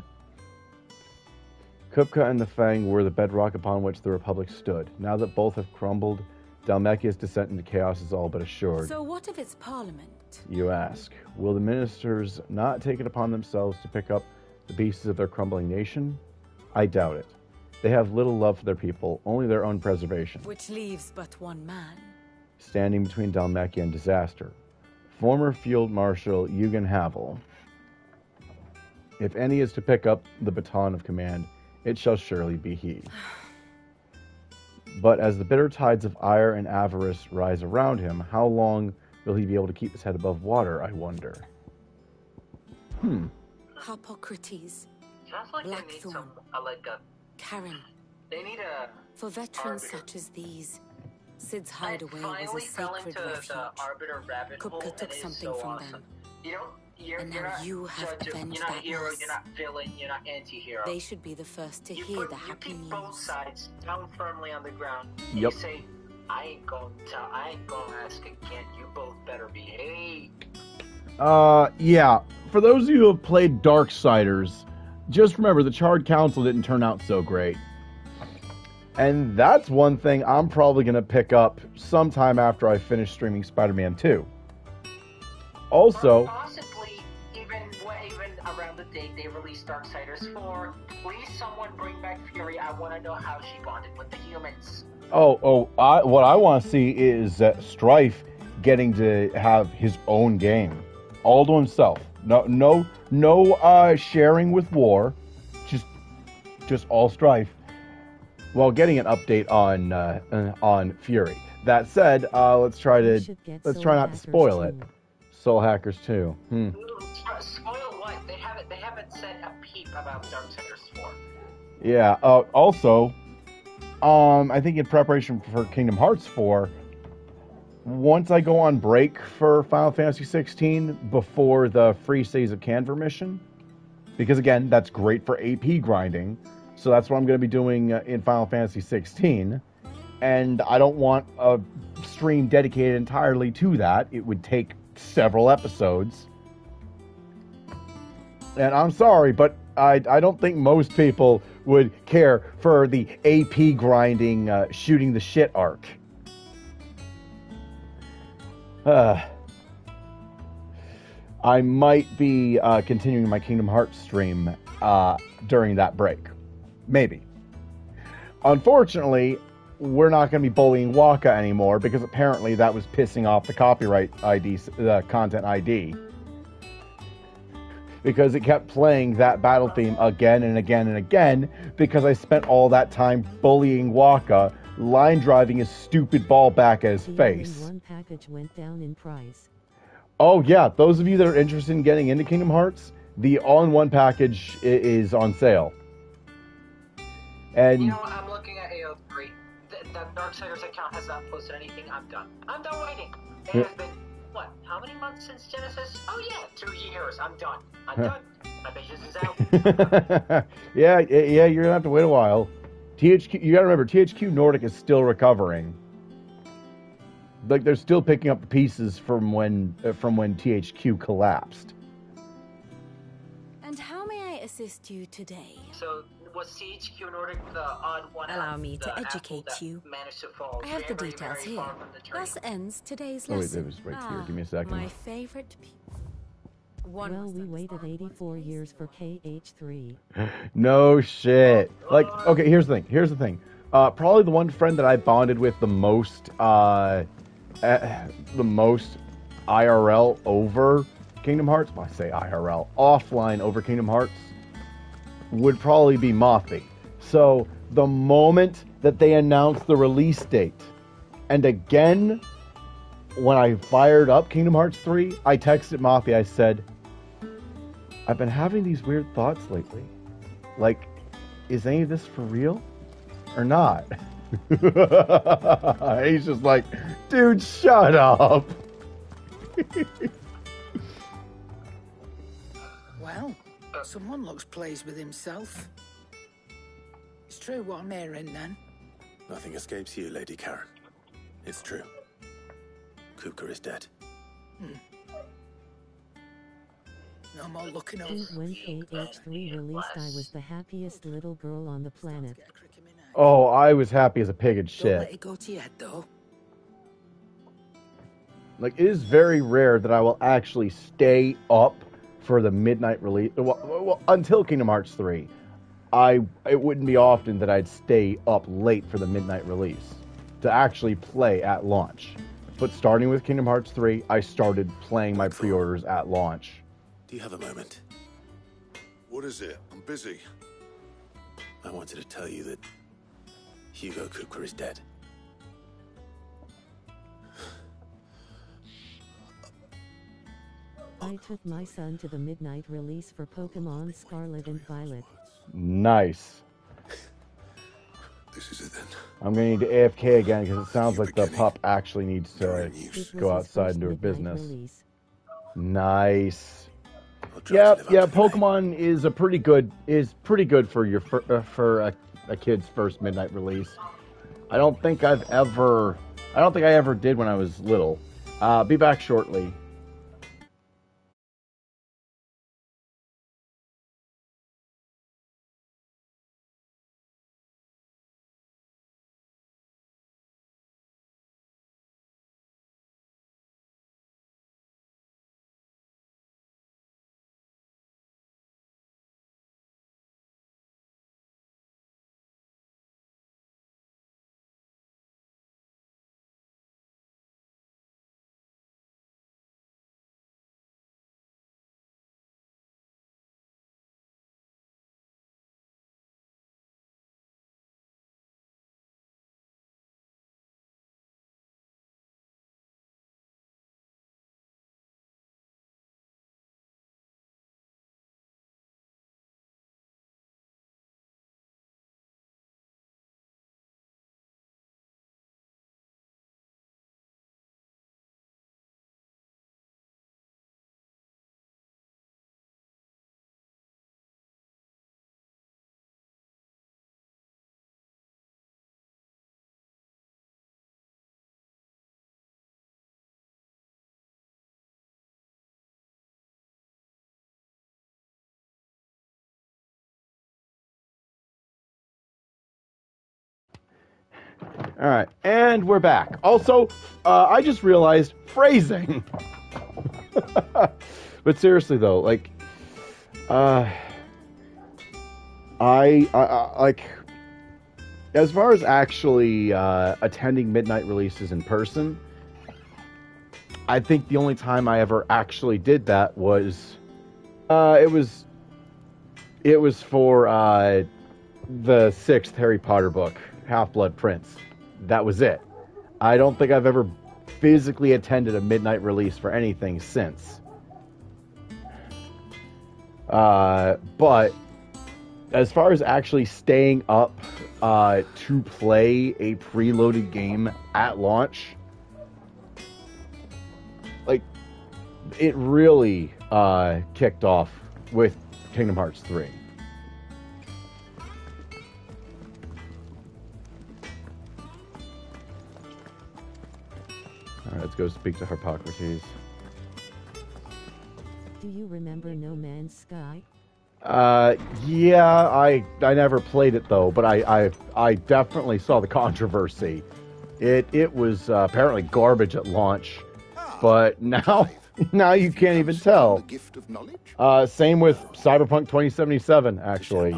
Speaker 1: Kupka and the Fang were the bedrock upon which the Republic stood. Now that both have crumbled, Dalmakia's descent into chaos is all but assured.
Speaker 6: So what of its parliament?
Speaker 1: You ask, will the ministers not take it upon themselves to pick up the pieces of their crumbling nation? I doubt it. They have little love for their people, only their own preservation.
Speaker 6: Which leaves but one man.
Speaker 1: Standing between Dalmakia and disaster, former Field Marshal Eugen Havel. If any is to pick up the baton of command, it shall surely be he. But as the bitter tides of ire and avarice rise around him, how long will he be able to keep his head above water, I wonder?
Speaker 6: Hippocrates.
Speaker 9: Sounds like they need
Speaker 6: Blackthorn.
Speaker 9: some,
Speaker 6: Karen.
Speaker 9: they need a...
Speaker 6: For veterans
Speaker 9: Arbiter.
Speaker 6: such as these, Sid's
Speaker 9: I
Speaker 6: hideaway
Speaker 9: finally
Speaker 6: was a
Speaker 9: fell
Speaker 6: sacred
Speaker 9: into
Speaker 6: refuge.
Speaker 9: the Arbiter rabbit hole,
Speaker 6: Kupka
Speaker 9: and
Speaker 6: took
Speaker 9: it is
Speaker 6: something
Speaker 9: so
Speaker 6: from
Speaker 9: awesome.
Speaker 6: them.
Speaker 9: You know, you're
Speaker 6: And now
Speaker 9: not
Speaker 6: you have
Speaker 9: judge-
Speaker 6: avenged
Speaker 9: You're not
Speaker 6: that
Speaker 9: hero,
Speaker 6: loss.
Speaker 9: you're not villain, you're not anti-hero.
Speaker 6: They should be the first to hear the happy
Speaker 9: you keep both
Speaker 6: news.
Speaker 9: sides down firmly on the ground. And
Speaker 1: Yep.
Speaker 9: You say, I ain't gonna ask again. You both better behave.
Speaker 1: Yeah. For those of you who have played Darksiders, just remember the Charred Council didn't turn out so great. And that's one thing I'm probably going to pick up sometime after I finish streaming Spider-Man 2. Also,
Speaker 9: Or possibly even around the date they released Darksiders 4. Please, someone bring back Fury. I want to know how she bonded with the humans.
Speaker 1: what I want to see is Strife getting to have his own game, all to himself. No sharing with War, just all Strife. While getting an update on Fury. That said, let's try not to spoil it. Soul Hackers 2.
Speaker 9: Spoil what? They haven't said a peep about Darksiders 4.
Speaker 1: Yeah. Also, I think in preparation for Kingdom Hearts 4, once I go on break for Final Fantasy 16 before the free Cities of Canver mission, because again, that's great for AP grinding. So that's what I'm going to be doing in Final Fantasy 16. And I don't want a stream dedicated entirely to that. It would take several episodes. And I'm sorry, but I don't think most people would care for the AP grinding, shooting the shit arc. I might be continuing my Kingdom Hearts stream during that break. Maybe. Unfortunately, we're not going to be bullying Waka anymore because apparently that was pissing off the copyright ID, the content ID. Because it kept playing that battle theme again and again and again because I spent all that time bullying Waka, line driving his stupid ball back at his face.
Speaker 3: One package went down in price.
Speaker 1: Oh yeah, those of you that are interested in getting into Kingdom Hearts, the all-in-one package is on sale. And
Speaker 9: You know what? I'm looking at AO3. The Darksiders account has not posted anything. I'm done. I'm done waiting. It has been, what, how many months since Genesis? Oh yeah, 2 years. I'm done. I'm done. My patience is out.
Speaker 1: yeah, you're gonna have to wait a while. THQ, you gotta remember, THQ Nordic is still recovering. Like they're still picking up the pieces from when THQ collapsed.
Speaker 6: And how may I assist you today?
Speaker 9: So, was CHQ Nordic the odd one
Speaker 6: Allow
Speaker 9: out,
Speaker 6: me
Speaker 9: the
Speaker 6: to
Speaker 9: apple
Speaker 6: educate
Speaker 9: that
Speaker 6: you.
Speaker 9: managed to fall
Speaker 6: I have the
Speaker 9: very,
Speaker 6: details
Speaker 9: very
Speaker 6: here.
Speaker 9: far from the tree?
Speaker 6: Thus ends today's
Speaker 1: Oh, wait,
Speaker 6: lesson.
Speaker 1: it was right here. Give me a second.
Speaker 6: My favorite one.
Speaker 3: Well, we waited 84 years for KH3.
Speaker 1: No shit. Like, okay, here's the thing. Probably the one friend that I bonded with the most IRL over Kingdom Hearts. Well, I say IRL, offline over Kingdom Hearts, would probably be Mothi. So the moment that they announced the release date, and again, when I fired up Kingdom Hearts 3, I texted Mothi, I said, I've been having these weird thoughts lately. Like, is any of this for real? or not? He's just like, dude, shut up.
Speaker 8: Well, someone looks pleased with himself. It's true what I'm hearing, then.
Speaker 7: Nothing escapes you, Lady Karen. It's true. Kupka is dead.
Speaker 8: No more looking over.
Speaker 3: Dude, when KH3 released, I was the happiest little girl on the planet.
Speaker 1: Oh, I was happy as a pig and
Speaker 8: Don't let
Speaker 1: shit.
Speaker 8: it go to your head, though.
Speaker 1: Like, it is very rare that I will actually stay up for the midnight release. Well, until Kingdom Hearts 3. It wouldn't be often that I'd stay up late for the midnight release to actually play at launch. But starting with Kingdom Hearts 3, I started playing my pre-orders at launch.
Speaker 7: Do you have a moment?
Speaker 10: What is it? I'm busy.
Speaker 7: I wanted to tell you that Hugo Kupka is dead.
Speaker 3: I took my son to the midnight release for Pokemon Scarlet and Violet.
Speaker 1: Nice.
Speaker 10: This is it then.
Speaker 1: I'm going to need to AFK again because it sounds like the pup actually needs to
Speaker 3: It was
Speaker 1: go
Speaker 3: his
Speaker 1: outside
Speaker 3: first
Speaker 1: and do a
Speaker 3: midnight
Speaker 1: business.
Speaker 3: release.
Speaker 1: Nice.
Speaker 7: I'll try
Speaker 1: Yeah,
Speaker 7: to live up
Speaker 1: yeah.
Speaker 7: to the name.
Speaker 1: Pokemon is pretty good for your for a kid's first midnight release. I don't think I ever did when I was little. Be back shortly. All right, and we're back. Also, I just realized phrasing. But seriously though, like, I like, as far as actually attending midnight releases in person, I think the only time I ever actually did that was it was for the 6th Harry Potter book, Half-Blood Prince. That was it. I don't think I've ever physically attended a midnight release for anything since. But as far as actually staying up to play a preloaded game at launch, like, it really kicked off with Kingdom Hearts 3. Alright, let's go speak to Harpocrates.
Speaker 3: Do you remember No Man's Sky?
Speaker 1: Yeah, I never played it though, but I definitely saw the controversy. It was apparently garbage at launch, but now you can't even tell.
Speaker 10: The gift of knowledge?
Speaker 1: Same with Cyberpunk 2077, actually,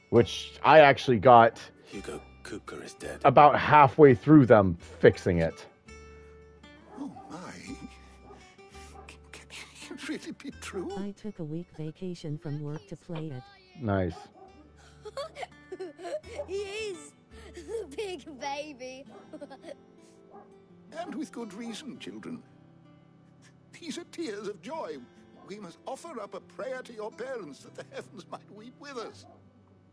Speaker 1: which I actually got
Speaker 7: Hugo Kupka is dead.
Speaker 1: about halfway through them fixing it.
Speaker 10: Oh my. Can it really be true?
Speaker 3: I took a week vacation from work to play it.
Speaker 1: Nice.
Speaker 11: He is the big baby.
Speaker 10: And with good reason, children. These are tears of joy. We must offer up a prayer to your parents that the heavens might weep with us.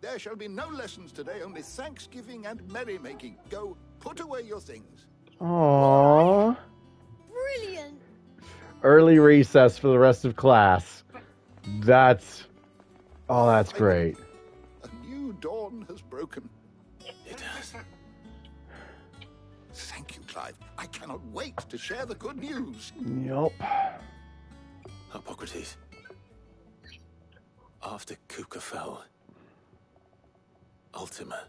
Speaker 10: There shall be no lessons today, only thanksgiving and merrymaking. Go, put away your things.
Speaker 1: Aww.
Speaker 11: Brilliant.
Speaker 1: Early recess for the rest of class. That's great.
Speaker 10: A new dawn has broken.
Speaker 7: It has.
Speaker 10: Thank you, Clive. I cannot wait to share the good news.
Speaker 1: Yup.
Speaker 7: Hippocrates. After Kupka fell, Ultima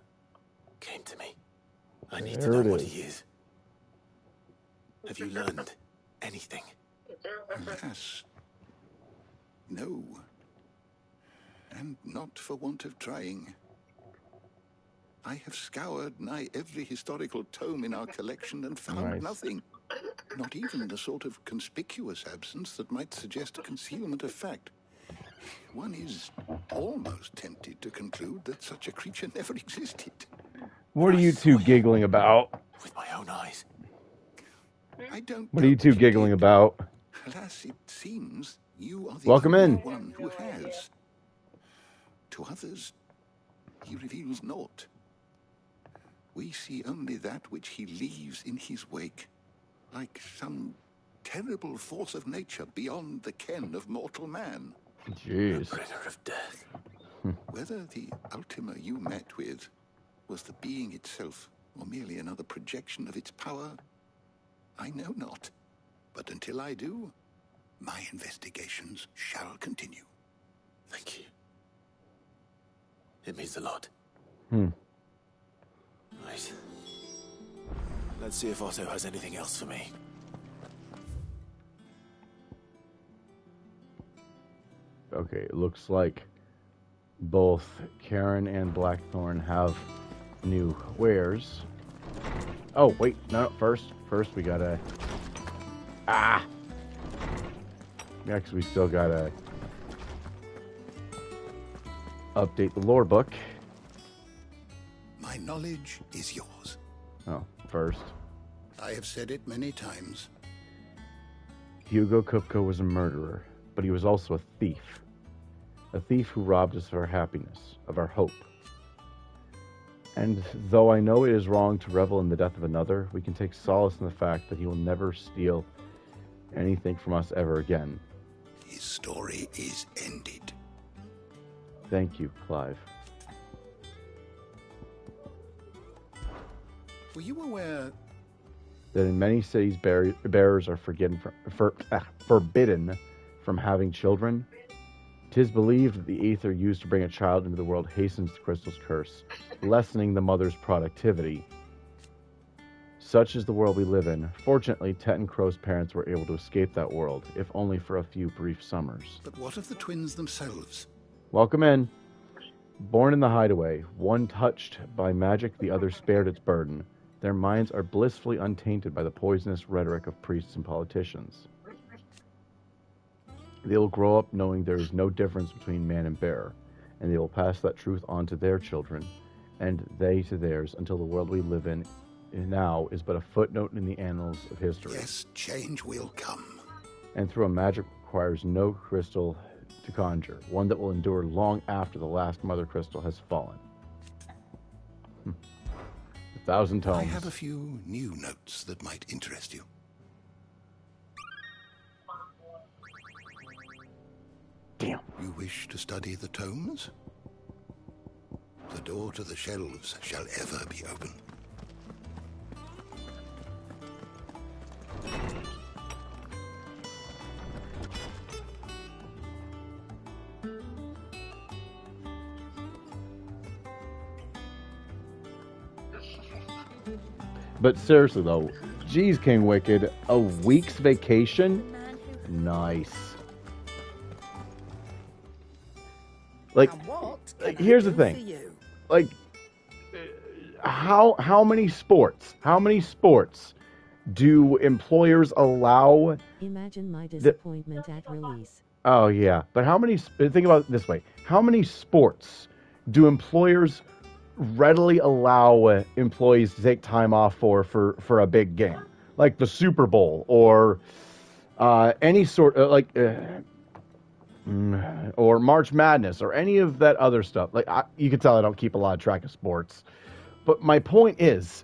Speaker 7: came to me. I need to know what he is. Have you learned anything?
Speaker 10: Alas, no. And not for want of trying. I have scoured nigh every historical tome in our collection and found nothing. Not even the sort of conspicuous absence that might suggest a concealment of fact. One is almost tempted to conclude that such a creature never existed.
Speaker 1: What are you two giggling about?
Speaker 7: With my own eyes.
Speaker 10: I don't.
Speaker 1: What are you two giggling about?
Speaker 10: Alas, it seems you are the
Speaker 1: Welcome
Speaker 10: only
Speaker 1: in.
Speaker 10: one who has. To others, he reveals naught. We see only that which he leaves in his wake, like some terrible force of nature beyond the ken of mortal man.
Speaker 1: Jeez.
Speaker 7: Bringer of death.
Speaker 10: Whether the Ultima you met with was the being itself, or merely another projection of its power, I know not. But until I do, my investigations shall continue.
Speaker 7: Thank you. It means a lot. Right. Let's see if Otto has anything else for me.
Speaker 1: Okay, it looks like both Karen and Blackthorn have new wares. Oh, wait, no, first we gotta... Yeah, because we still gotta update the lore book.
Speaker 10: My knowledge is yours.
Speaker 1: Oh, first.
Speaker 10: I have said it many times.
Speaker 1: Hugo Kupka was a murderer, but he was also a thief. A thief who robbed us of our happiness, of our hope. And though I know it is wrong to revel in the death of another, we can take solace in the fact that he will never steal anything from us ever again.
Speaker 10: His story is ended.
Speaker 1: Thank you, Clive.
Speaker 10: Were you aware
Speaker 1: that in many cities bearers are forbidden from having children? 'Tis believed that the ether used to bring a child into the world hastens the crystal's curse, lessening the mother's productivity. Such is the world we live in. Fortunately, Tet and Crow's parents were able to escape that world, if only for a few brief summers.
Speaker 10: But what of the twins themselves?
Speaker 1: Welcome in. Born in the hideaway, one touched by magic, the other spared its burden. Their minds are blissfully untainted by the poisonous rhetoric of priests and politicians. They will grow up knowing there is no difference between man and bear, and they will pass that truth on to their children, and they to theirs, until the world we live in now is but a footnote in the annals of history.
Speaker 10: Yes, change will come.
Speaker 1: And through a magic requires no crystal to conjure, one that will endure long after the last mother crystal has fallen. 1,000 tomes.
Speaker 10: I have a few new notes that might interest you.
Speaker 1: Damn.
Speaker 10: You wish to study the tomes? The door to the shelves shall ever be open.
Speaker 1: But seriously though, geez, King Wicked, a week's vacation? Nice. Like, here's the thing. Like, how many sports do employers allow?
Speaker 3: Imagine my disappointment at release.
Speaker 1: Oh yeah, but think about it this way. How many sports do employers readily allow employees to take time off for a big game? Like the Super Bowl or any sort of or March Madness or any of that other stuff. Like you can tell I don't keep a lot of track of sports. But my point is,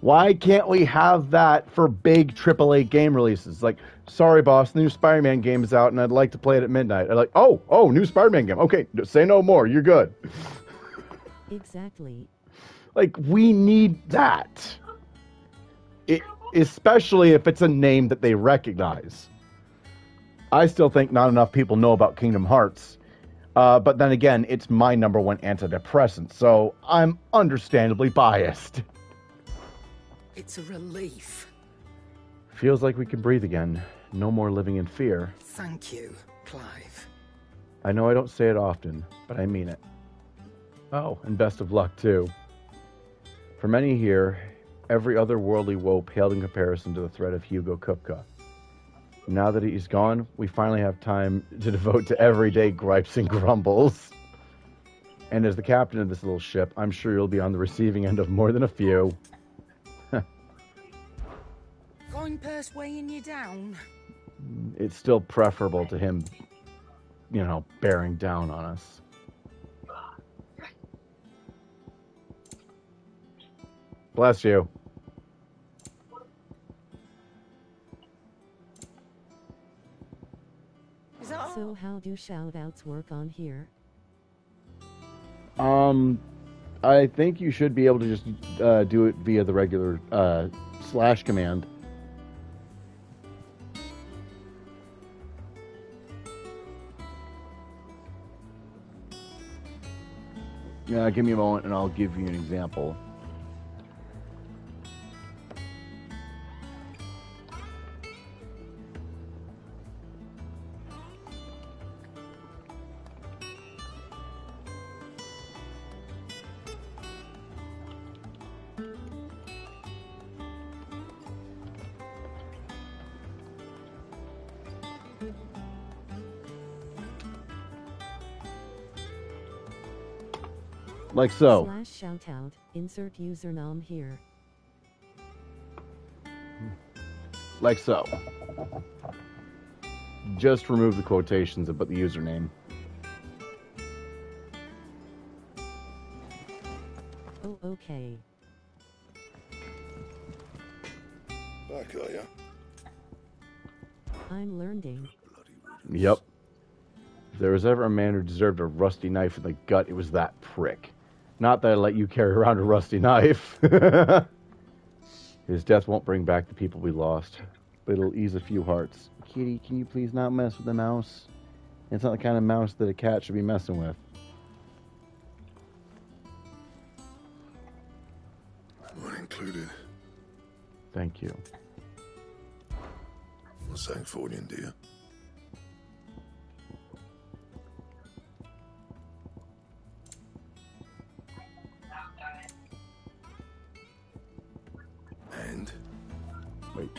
Speaker 1: why can't we have that for big AAA game releases? Like, sorry, boss, the new Spider-Man game is out, and I'd like to play it at midnight. I'm like, oh, new Spider-Man game. Okay, say no more. You're good.
Speaker 3: Exactly.
Speaker 1: Like, we need that. Especially if it's a name that they recognize. I still think not enough people know about Kingdom Hearts. But then again, it's my #1 antidepressant, so I'm understandably biased.
Speaker 8: It's a relief.
Speaker 1: Feels like we can breathe again. No more living in fear.
Speaker 8: Thank you, Clive.
Speaker 1: I know I don't say it often, but I mean it. Oh, and best of luck, too. For many here, every other worldly woe paled in comparison to the threat of Hugo Kupka. Now that he's gone, we finally have time to devote to everyday gripes and grumbles. And as the captain of this little ship, I'm sure you'll be on the receiving end of more than a few.
Speaker 8: Going purse weighing you down?
Speaker 1: It's still preferable to him, bearing down on us. Bless you.
Speaker 3: So how do shoutouts work on here?
Speaker 1: I think you should be able to just do it via the regular / command. Yeah, give me a moment and I'll give you an example. Like so.
Speaker 3: / shoutout, insert username here.
Speaker 1: Like so. Just remove the quotations and put the username.
Speaker 3: Oh, okay.
Speaker 10: Back, are ya?
Speaker 3: I'm learning.
Speaker 1: Yep. If there was ever a man who deserved a rusty knife in the gut, it was that prick. Not that I let you carry around a rusty knife. His death won't bring back the people we lost, but it'll ease a few hearts. Kitty, can you please not mess with the mouse? It's not the kind of mouse that a cat should be messing with.
Speaker 10: One included.
Speaker 1: Thank you.
Speaker 10: What's that for you, dear? And?
Speaker 1: Wait.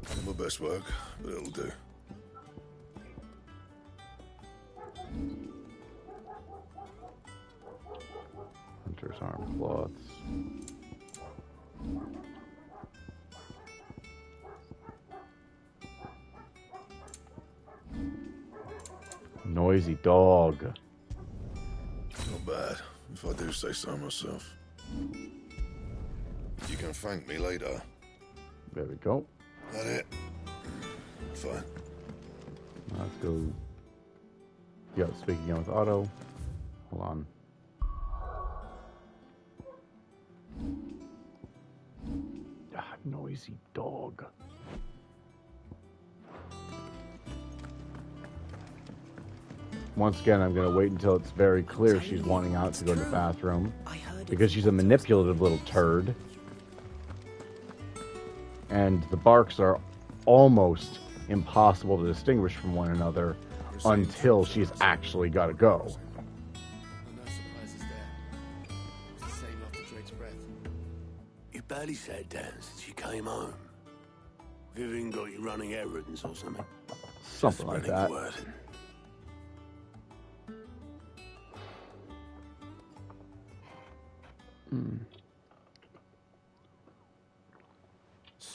Speaker 10: Not my best work, but it'll do.
Speaker 1: Hunter's arm cloths. Noisy dog.
Speaker 10: Not bad, if I do say so myself. You can thank me later.
Speaker 1: There we go.
Speaker 10: That it? Fine.
Speaker 1: Let's go. Yeah, speak again with Otto. Hold on. Noisy dog. Once again, I'm going to wait until it's very clear she's wanting out to go to the bathroom. Because she's a manipulative little turd. And the barks are almost impossible to distinguish from one another until she's actually got to go.
Speaker 12: You barely sat down since you came home. Vivian got you running errands or something?
Speaker 1: Something like that.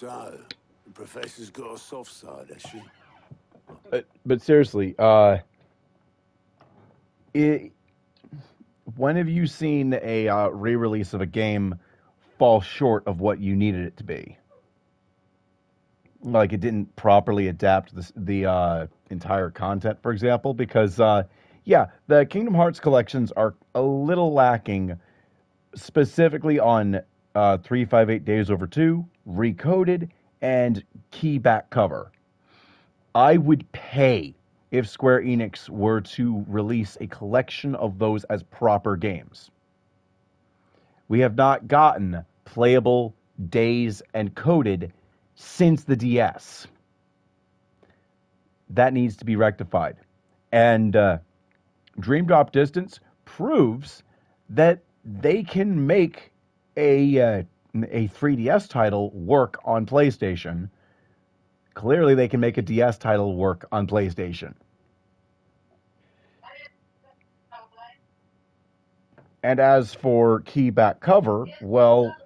Speaker 12: So, the professor's got a soft side, has she?
Speaker 1: But seriously, when have you seen a re-release of a game fall short of what you needed it to be? Like it didn't properly adapt the entire content, for example, because yeah, the Kingdom Hearts collections are a little lacking, specifically on 358 Days Over 2, Recoded, and Key Back Cover. I would pay if Square Enix were to release a collection of those as proper games. We have not gotten playable Days and Coded since the DS. That needs to be rectified. And Dream Drop Distance proves that they can make a 3DS title work on PlayStation. Clearly, they can make a DS title work on PlayStation. And as for Key Back Cover, well,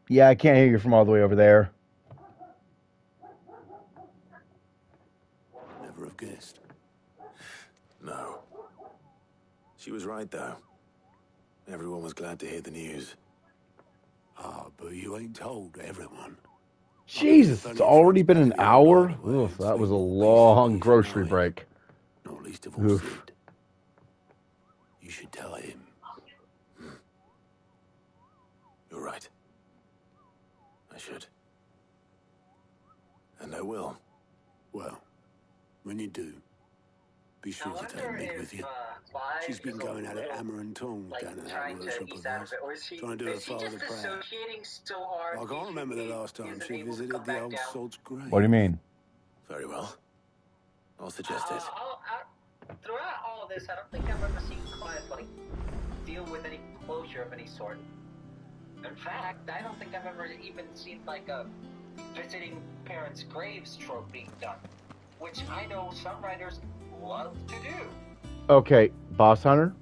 Speaker 1: yeah, I can't hear you from all the way over there.
Speaker 12: Never have guessed.
Speaker 7: No. She was right, though. Everyone was glad to hear the news.
Speaker 12: Ah, but you ain't told everyone.
Speaker 1: Jesus, it's already been an hour? Oof, that was a long grocery break.
Speaker 12: Not least of all Sid. You should tell him.
Speaker 7: You're right. I should. And I will.
Speaker 12: Well, when you do, be sure to take Meg with you. She's been going at it hammer and tongs down in that workshop of ours, trying to do her father proud. I can't remember the last time she visited the old salt's grave.
Speaker 1: What do you mean?
Speaker 7: Very well. I'll suggest it.
Speaker 9: Throughout all of this, I don't think I've ever seen Clive deal with any closure of any sort. In fact, I don't think I've ever even seen a visiting parents' graves trope being done, which I know some writers love to do.
Speaker 1: Okay, Boss Hunter,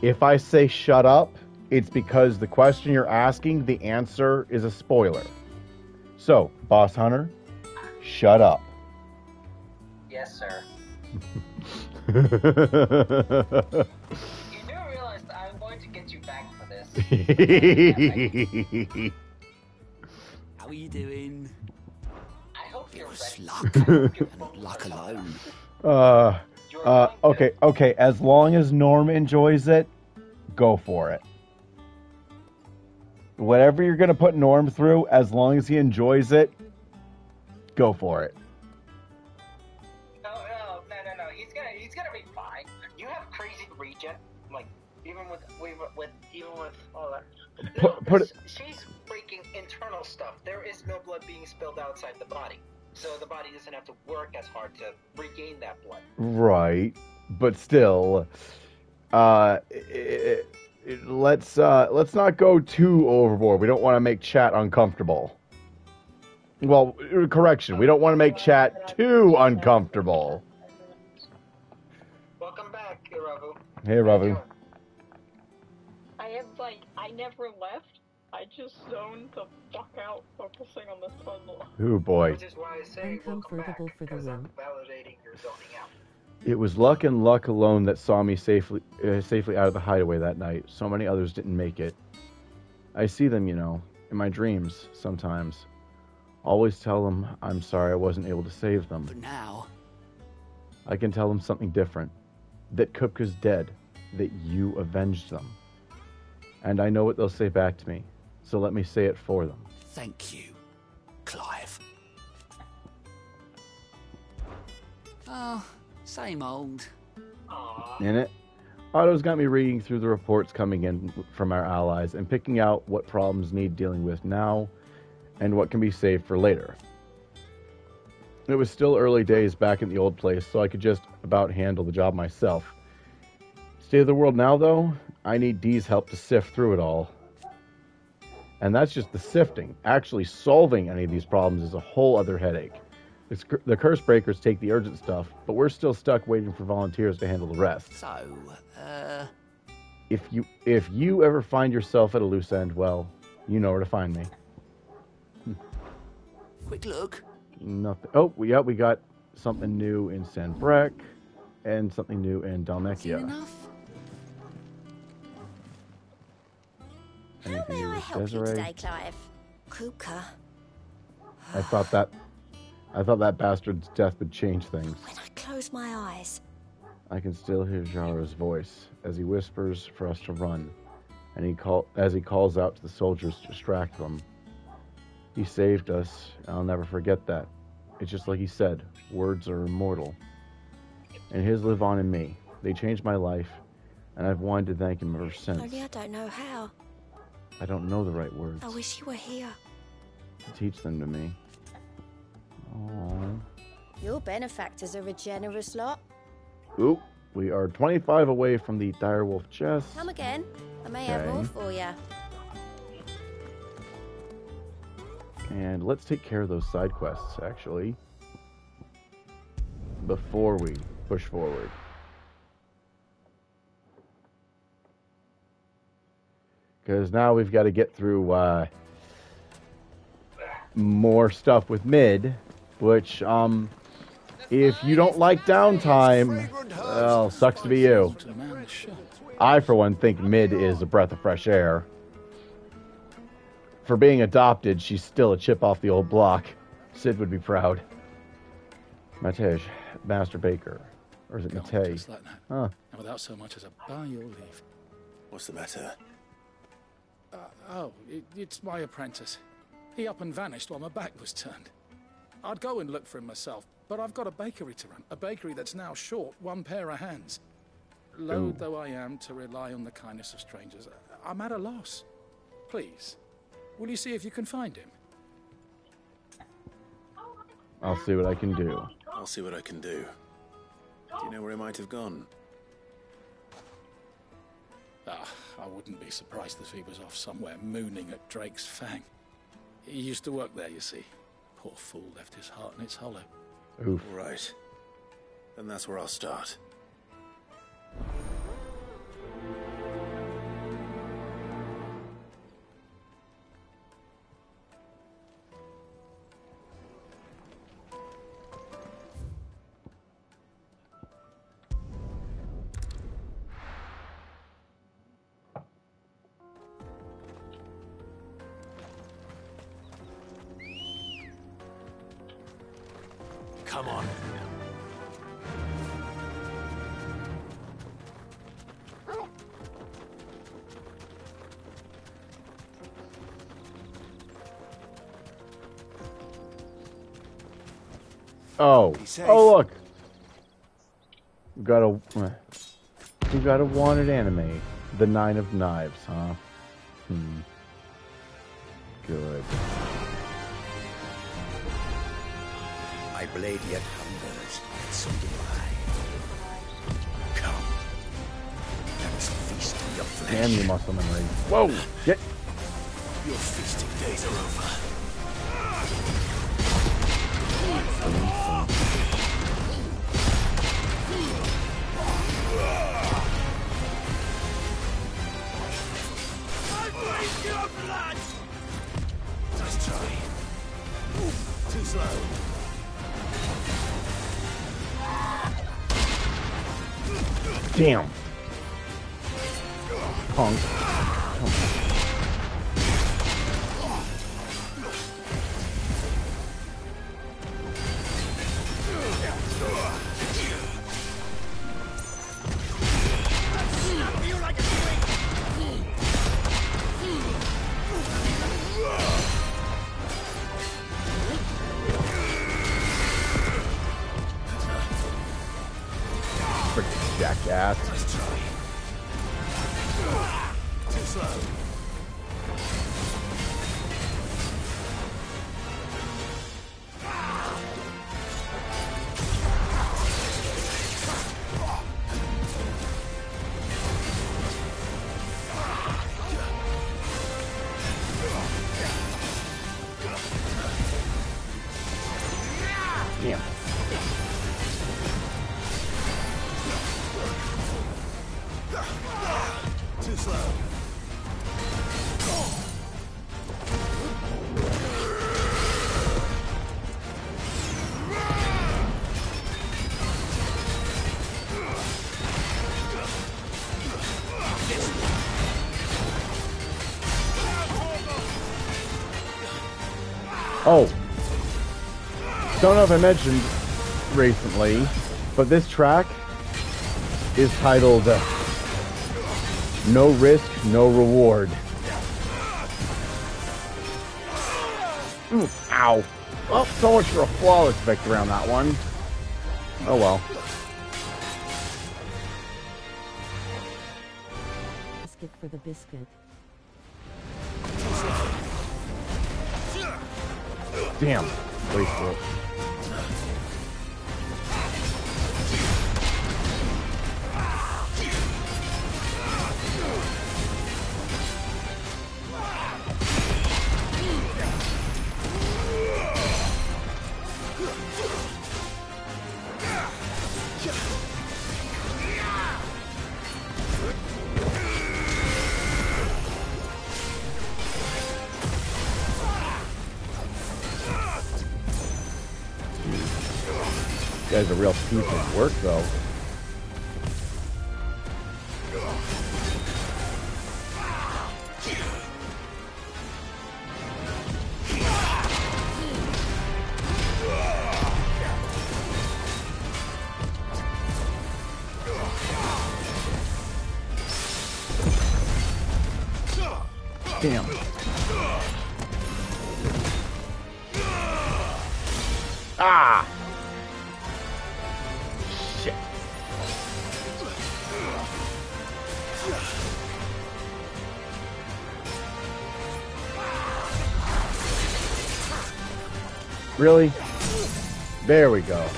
Speaker 1: if I say shut up, it's because the question you're asking, the answer is a spoiler. So, Boss Hunter, shut up.
Speaker 9: Yes, sir. You do realize that I'm going to get you back for this.
Speaker 12: How are you doing?
Speaker 9: I hope you're ready.
Speaker 12: Luck alone.
Speaker 1: Okay, as long as Norm enjoys it, go for it. Whatever you're going to put Norm through, as long as he enjoys it, go for it.
Speaker 9: No. He's gonna be fine. You have crazy regen, even with all that. She's freaking internal stuff. There is no blood being spilled outside the body, so the body doesn't have to work as hard to regain that blood.
Speaker 1: Right, but still, let's not go too overboard. We don't want to make chat uncomfortable. Well, correction, we don't want to make chat too uncomfortable.
Speaker 9: Welcome back, Ravu.
Speaker 1: Hey, Ravu.
Speaker 4: I never left. I just zoned the fuck out focusing on this puzzle.
Speaker 1: Ooh, boy.
Speaker 9: Which is why I say
Speaker 3: Uncomfortable for the win.
Speaker 9: Validating your zoning out.
Speaker 1: It was luck and luck alone that saw me safely out of the hideaway that night. So many others didn't make it. I see them, in my dreams sometimes. Always tell them I'm sorry I wasn't able to save them.
Speaker 12: But now,
Speaker 1: I can tell them something different. That Kupka's dead. That you avenged them. And I know what they'll say back to me. So let me say it for them.
Speaker 12: thank you, Clive. Oh, same old.
Speaker 1: In it, Otto's got me reading through the reports coming in from our allies and picking out what problems need dealing with now and what can be saved for later. It was still early days back in the old place, so I could just about handle the job myself. State of the world now, though, I need Dee's help to sift through it all. And that's just the sifting. Actually solving any of these problems is a whole other headache. The curse breakers take the urgent stuff, but we're still stuck waiting for volunteers to handle the rest.
Speaker 12: So,
Speaker 1: if you ever find yourself at a loose end, well, you know where to find me.
Speaker 12: Quick look.
Speaker 1: Nothing. Oh, yeah, we got something new in Sanbrek and something new in Dalmekia.
Speaker 13: How may I help you today, Clive?
Speaker 6: Kupka.
Speaker 1: I thought that bastard's death would change things.
Speaker 6: When I close my eyes.
Speaker 1: I can still hear Jara's voice as he whispers for us to run, and as he calls out to the soldiers to distract them. He saved us, and I'll never forget that. It's just like he said, words are immortal. And his live on in me. They changed my life, and I've wanted to thank him ever since.
Speaker 6: Only I don't know how.
Speaker 1: I don't know the right words.
Speaker 6: I wish you were here.
Speaker 1: To teach them to me. Aww.
Speaker 13: Your benefactors are a generous lot.
Speaker 1: Oop, we are 25 away from the direwolf chest.
Speaker 13: Come again. I may have more for you.
Speaker 1: And let's take care of those side quests, actually, before we push forward. Because now we've got to get through more stuff with mid, which, if you don't like downtime, well, sucks to be you. I, for one, think mid is a breath of fresh air. For being adopted, she's still a chip off the old block. Sid would be proud. Matej, Master Baker. Or is it Matej?
Speaker 14: Just like that.
Speaker 1: Huh.
Speaker 14: And without so much as a by your leave.
Speaker 7: What's the matter?
Speaker 14: It's my apprentice. He up and vanished while my back was turned. I'd go and look for him myself, but I've got a bakery to run. A bakery that's now short one pair of hands. Loath though I am to rely on the kindness of strangers, I'm at a loss. Please, will you see if you can find him?
Speaker 1: I'll see what I can do.
Speaker 7: I'll see what I can do. Do you know where he might have gone?
Speaker 14: I wouldn't be surprised if he was off somewhere mooning at Drake's Fang. He used to work there, you see. Poor fool left his heart in its hollow.
Speaker 1: Oof.
Speaker 7: Right. Then that's where I'll start. Come on.
Speaker 1: Oh, look. We got a wanted enemy. The Nine of Knives, huh? Good.
Speaker 15: My blade yet hungers, and so do I. Come. Let us feast on your flesh.
Speaker 1: Damn you, muscle memory. Whoa! Get.
Speaker 15: Your feasting days are over.
Speaker 12: I breathe your blood! Nice try. Too slow.
Speaker 1: Damn. Punk. Freaking jackass.
Speaker 12: Too slow.
Speaker 1: Damn.
Speaker 12: Too slow.
Speaker 1: Oh, don't know if I mentioned recently, but this track is titled No Risk, No Reward. Ow. Well, so much for a flawless victory on that one. Oh well.
Speaker 3: Biscuit for the biscuit.
Speaker 1: Damn. Wasteful. This guy's a real piece of work, though. Damn. Ah! Shit. Really? There we go.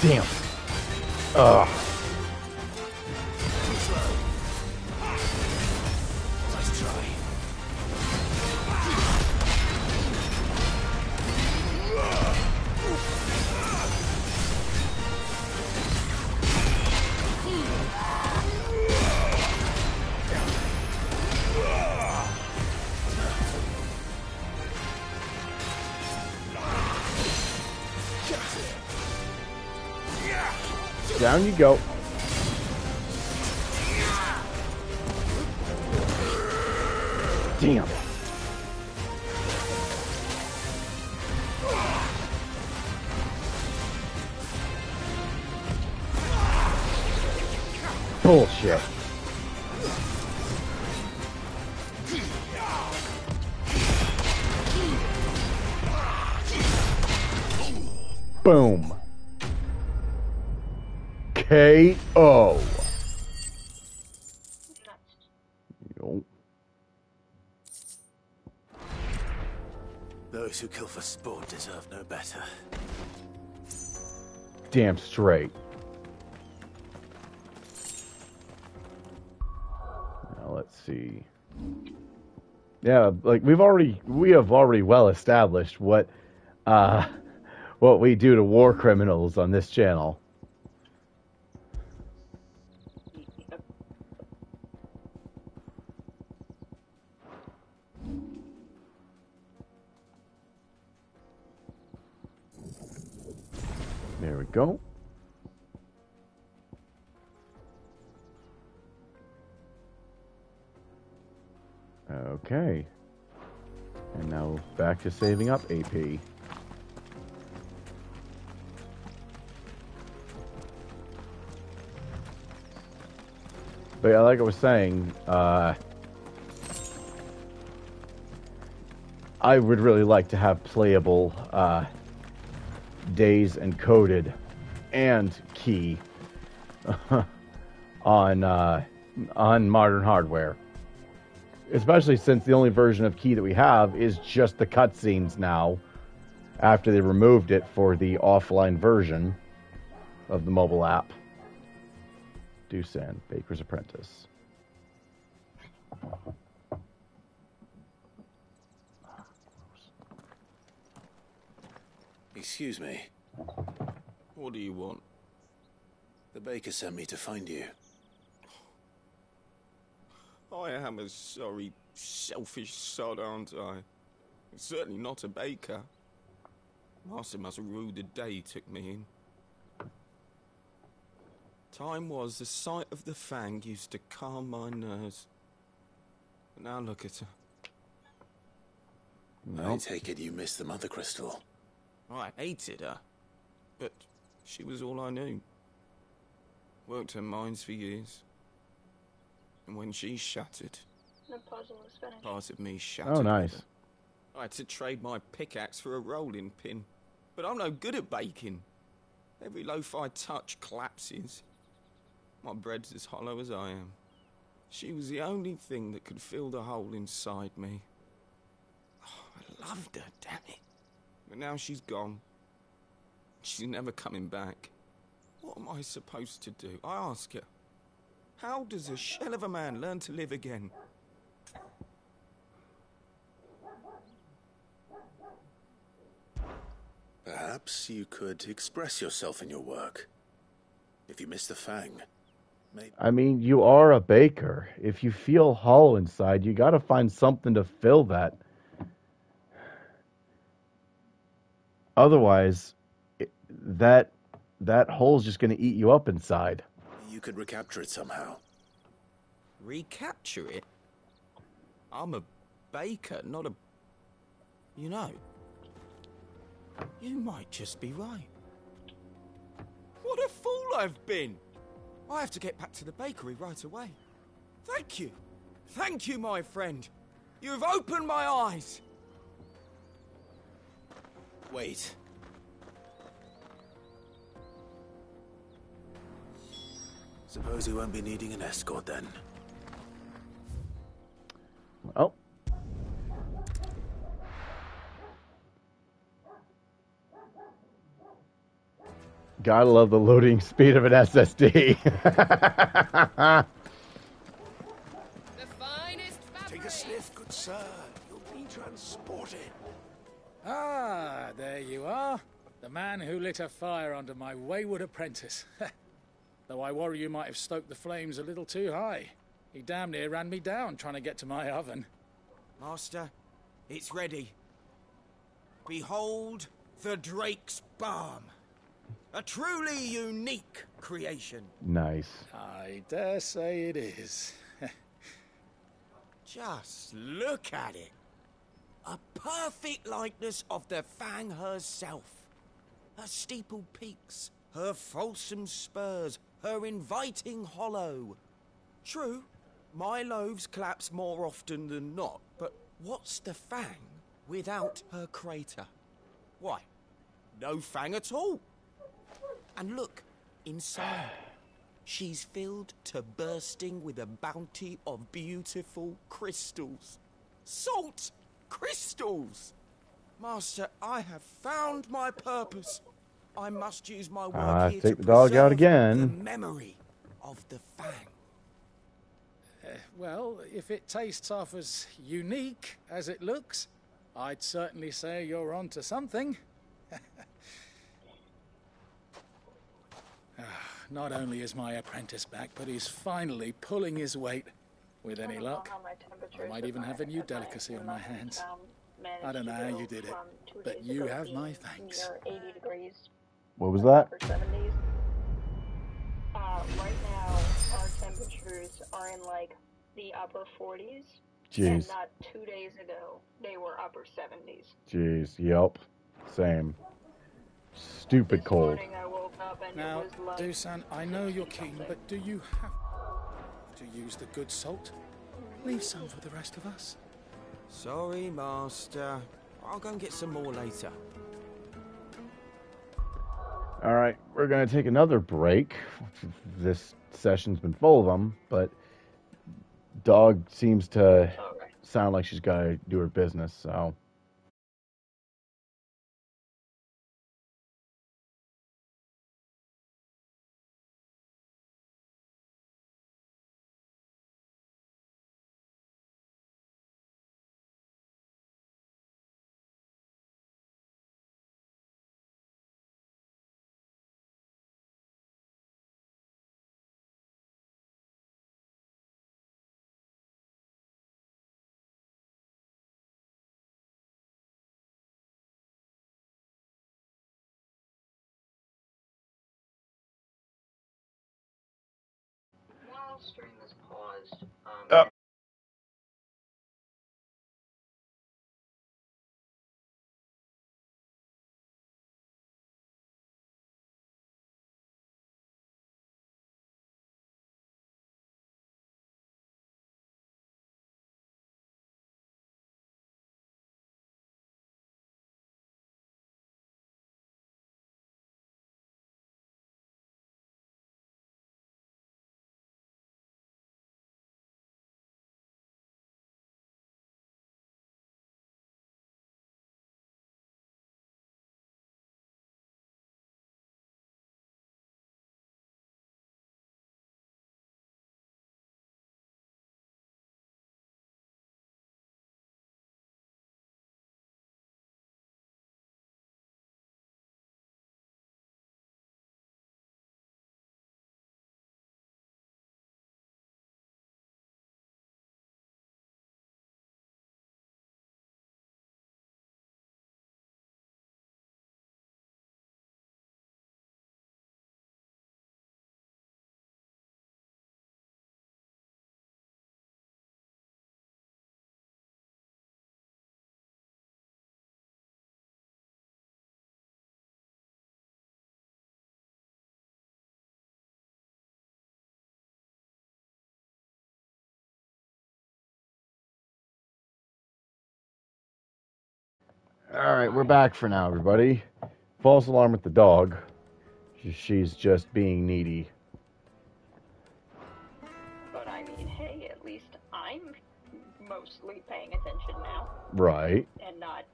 Speaker 1: Damn. Ugh.
Speaker 12: Nice try.
Speaker 1: Down you go. Damn. Bullshit. Boom. KO. Yo.
Speaker 7: Those who kill for sport deserve no better.
Speaker 1: Damn straight. Now let's see. Yeah, like we have already well established what we do to war criminals on this channel. There we go. Okay. And now back to saving up AP. But yeah, like I was saying, I would really like to have playable days encoded and key on modern hardware. Especially since the only version of key that we have is just the cutscenes now. after they removed it for the offline version of the mobile app. Dusan, Baker's Apprentice.
Speaker 7: Excuse me.
Speaker 16: What do you want?
Speaker 7: The baker sent me to find you.
Speaker 16: I am a sorry, selfish sod, aren't I? Certainly not a baker. Master must have ruled the day he took me in. Time was the sight of the fang used to calm my nerves. But now look at her.
Speaker 7: Nope. I take it you missed the mother crystal.
Speaker 16: I hated her, but she was all I knew. Worked her mines for years. And when she shattered,
Speaker 4: the puzzle is finished.
Speaker 16: Part of me shattered.
Speaker 1: Oh, nice.
Speaker 16: I had to trade my pickaxe for a rolling pin. But I'm no good at baking. Every loaf I touch collapses. My bread's as hollow as I am. She was the only thing that could fill the hole inside me. Oh, I loved her, damn it. But now she's gone. She's never coming back. What am I supposed to do? I ask her. How does a shell of a man learn to live again?
Speaker 7: Perhaps you could express yourself in your work. If you miss the fang, maybe...
Speaker 1: I mean, you are a baker. If you feel hollow inside, you gotta find something to fill that. Otherwise, that hole's just gonna eat you up inside.
Speaker 7: You could recapture it somehow.
Speaker 16: Recapture it? I'm a baker, not a... You know, you might just be right. What a fool I've been! I have to get back to the bakery right away. Thank you. Thank you, my friend. You've opened my eyes.
Speaker 7: Wait. Suppose you won't be needing an escort then.
Speaker 1: Oh. Gotta love the loading speed of an SSD.
Speaker 12: Take a sniff, good sir. You'll be transported.
Speaker 14: Ah, there you are. The man who lit a fire under my wayward apprentice. Though I worry you might have stoked the flames a little too high. He damn near ran me down trying to get to my oven.
Speaker 16: Master, it's ready. Behold the Drake's Balm. A truly unique creation.
Speaker 1: Nice.
Speaker 14: I dare say it is.
Speaker 16: Just look at it. A perfect likeness of the Fang herself. Her steepled peaks, her fulsome spurs, her inviting hollow. True, my loaves collapse more often than not, but what's the Fang without her crater? Why, no Fang at all. And look, inside, she's filled to bursting with a bounty of beautiful crystals. Salt crystals! Master, I have found my purpose. I must use my work here
Speaker 1: take
Speaker 16: to
Speaker 1: the dog out
Speaker 16: preserve
Speaker 1: again.
Speaker 16: the memory of the Fang.
Speaker 14: Well, if it tastes half as unique as it looks, I'd certainly say you're onto something. Not only is my apprentice back, but he's finally pulling his weight. With any luck, I might even have a new delicacy on my hands. I don't know how you did it, but you have my thanks.
Speaker 4: 80 degrees.
Speaker 1: What was that?
Speaker 4: Upper 70s. Right now, our temperatures are in like the upper 40s.
Speaker 1: Jeez.
Speaker 4: And not 2 days ago, they were upper 70s.
Speaker 1: Jeez. Yep. Same. Stupid cold.
Speaker 14: Now, Dusan, I know you're keen, but do you have to use the good salt? Leave some for the rest of us.
Speaker 16: Sorry, Master. I'll go and get some more later.
Speaker 1: All right, we're going to take another break. This session's been full of them, but dog seems to sound like she's got to do her business, so...
Speaker 4: while stream is paused.
Speaker 1: Alright, we're back for now, everybody. False alarm with the dog. She's just being needy.
Speaker 4: But I mean, hey, at least I'm mostly paying attention now.
Speaker 1: Right.
Speaker 4: And not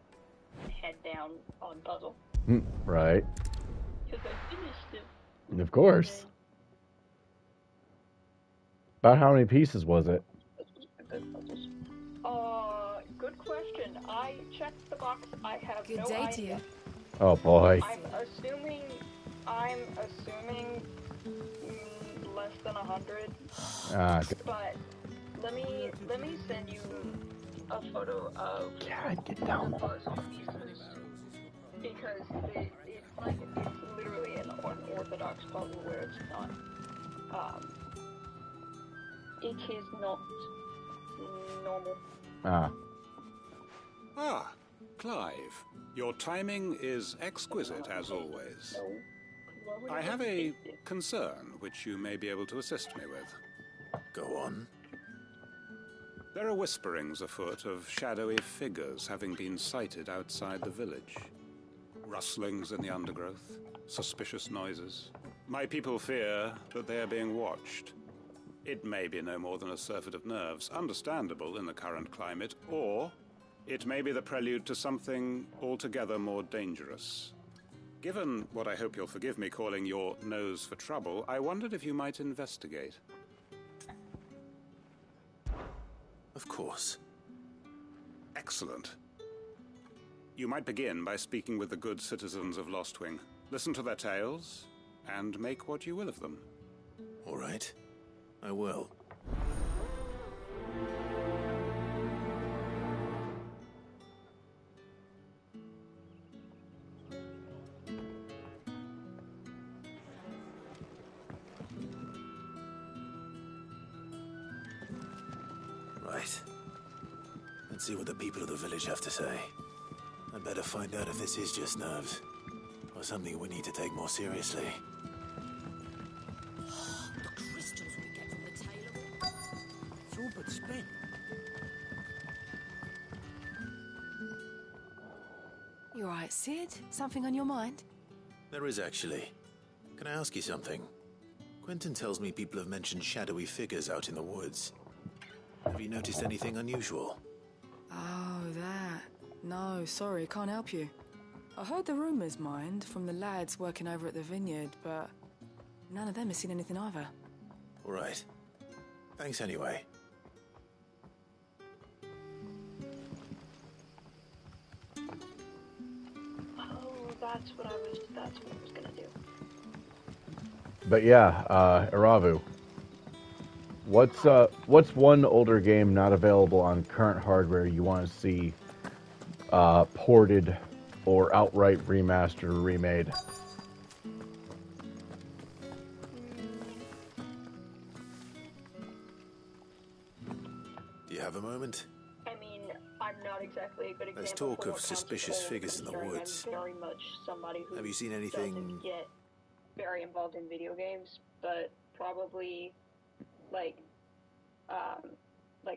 Speaker 4: head down on puzzle.
Speaker 1: Right.
Speaker 4: Because I finished it.
Speaker 1: Of course. About how many pieces was it?
Speaker 4: Good question. I checked the box. I have
Speaker 6: Good
Speaker 4: no
Speaker 6: day
Speaker 4: idea.
Speaker 6: to you.
Speaker 1: Oh boy.
Speaker 4: I'm assuming less than 100. But let me send you a photo of
Speaker 1: get down.
Speaker 4: the puzzle pieces, because it's literally an unorthodox puzzle where it's not it is not normal.
Speaker 17: Clive. Your timing is exquisite as always. I have a concern which you may be able to assist me with.
Speaker 7: Go on.
Speaker 17: There are whisperings afoot of shadowy figures having been sighted outside the village. Rustlings in the undergrowth, suspicious noises. My people fear that they are being watched. It may be no more than a surfeit of nerves, understandable in the current climate, or it may be the prelude to something altogether more dangerous. Given what I hope you'll forgive me calling your nose for trouble, I wondered if you might investigate.
Speaker 7: Of course.
Speaker 17: Excellent. You might begin by speaking with the good citizens of Lostwing. Listen to their tales, and make what you will of them.
Speaker 7: All right. I will. Right. Let's see what the people of the village have to say. I'd better find out if this is just nerves, or something we need to take more seriously.
Speaker 16: The crystals we get from the tailor. It's all but spent.
Speaker 18: You alright, Sid? Something on your mind?
Speaker 7: There is actually. Can I ask you something? Quentin tells me people have mentioned shadowy figures out in the woods. Have you noticed anything unusual?
Speaker 18: Oh, that. No, sorry, can't help you. I heard the rumours, mind, from the lads working over at the vineyard, but none of them have seen anything either.
Speaker 7: All right. Thanks anyway.
Speaker 4: Oh, that's what I was gonna do.
Speaker 1: But yeah, Iravu. What's one older game not available on current hardware you want to see ported or outright remastered or remade?
Speaker 7: have a moment?
Speaker 4: I mean, I'm not exactly a good example.
Speaker 7: There's talk
Speaker 4: for
Speaker 7: of
Speaker 4: what counts as
Speaker 7: suspicious
Speaker 4: old,
Speaker 7: figures in the
Speaker 4: considering
Speaker 7: woods.
Speaker 4: I'm very much somebody who
Speaker 7: Have you seen
Speaker 4: doesn't
Speaker 7: anything?
Speaker 4: get very involved in video games, but probably like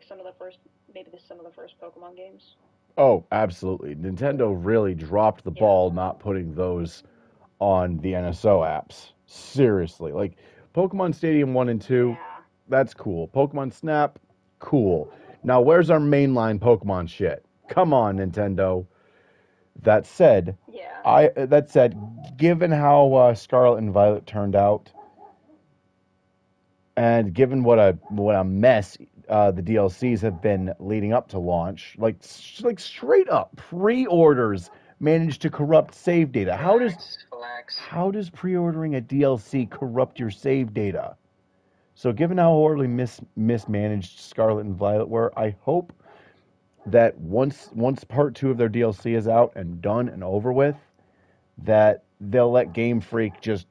Speaker 4: some of the first, some of the first Pokemon games.
Speaker 1: Oh, absolutely. Nintendo really dropped the ball not putting those on the NSO apps. Seriously. Like, Pokemon Stadium 1 and 2, that's cool. Pokemon Snap, cool. Now, where's our mainline Pokemon shit? Come on, Nintendo. That said, given how Scarlet and Violet turned out, and given what a mess the DLCs have been leading up to launch, like straight up pre-orders managed to corrupt save data. How does pre-ordering a DLC corrupt your save data? So given how horribly mismanaged Scarlet and Violet were, I hope that once part 2 of their DLC is out and done and over with, that they'll let Game Freak just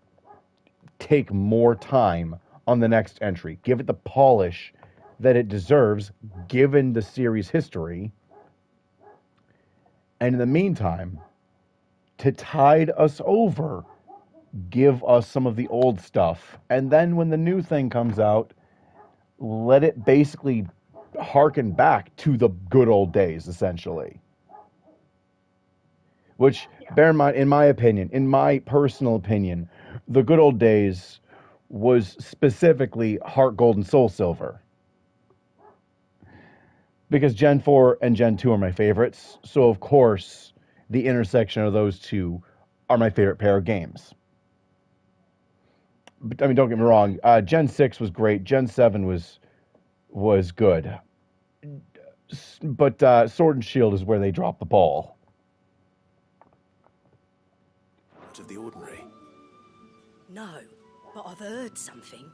Speaker 1: take more time on the next entry. Give it the polish that it deserves, given the series history. And in the meantime, to tide us over, give us some of the old stuff. And then when the new thing comes out, let it basically harken back to the good old days, essentially. Which, bear in mind, in my personal opinion, the good old days was specifically Heart Gold and Soul Silver. Because Gen 4 and Gen 2 are my favorites, so of course the intersection of those two are my favorite pair of games. But, I mean, don't get me wrong, Gen 6 was great, Gen 7 was good. But Sword and Shield is where they dropped the ball.
Speaker 7: Out of the ordinary.
Speaker 19: No, but I've heard something.